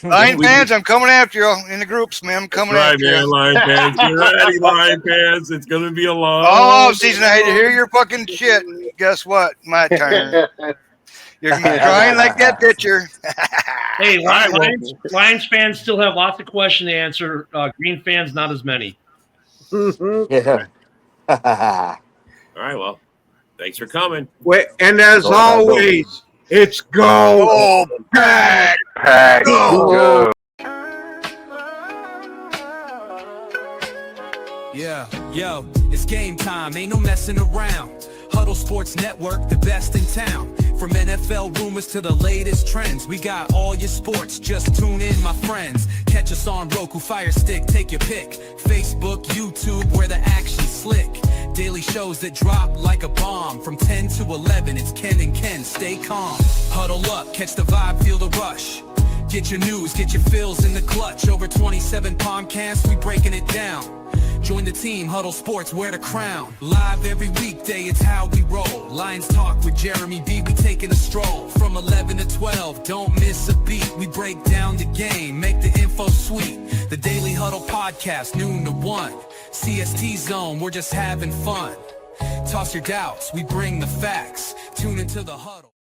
Speaker 11: Lion fans, I'm coming after you in the groups, man. I'm coming
Speaker 16: That's right,
Speaker 11: after
Speaker 16: man.
Speaker 11: you.
Speaker 16: Lion fans, get ready, Lion fans. It's gonna be a long.
Speaker 11: All season, I hate to hear your fucking shit. Guess what? My turn. You're gonna be crying like that picture.
Speaker 15: Hey, Lions fans still have lots of questions to answer. Green fans, not as many.
Speaker 5: Yeah.
Speaker 16: All right, well, thanks for coming.
Speaker 8: And as always, it's go
Speaker 11: Pack.
Speaker 6: Go.
Speaker 21: Yeah, yo, it's game time. Ain't no messing around. Huddle Sports Network, the best in town. From NFL rumors to the latest trends, we got all your sports. Just tune in, my friends. Catch us on Roku, Fire Stick, take your pick. Facebook, YouTube, where the action's slick. Daily shows that drop like a bomb. From 10 to 11, it's Ken and Ken. Stay calm. Huddle up, catch the vibe, feel the rush. Get your news, get your fills in the clutch. Over 27 podcasts, we breaking it down. Join the team, Huddle Sports, wear the crown. Live every weekday, it's how we roll. Lions Talk with Jeremy B, we taking a stroll. From 11 to 12, don't miss a beat. We break down the game, make the info sweet. The Daily Huddle podcast, noon to 1. CST Zone, we're just having fun. Toss your doubts, we bring the facts. Tune into the Huddle.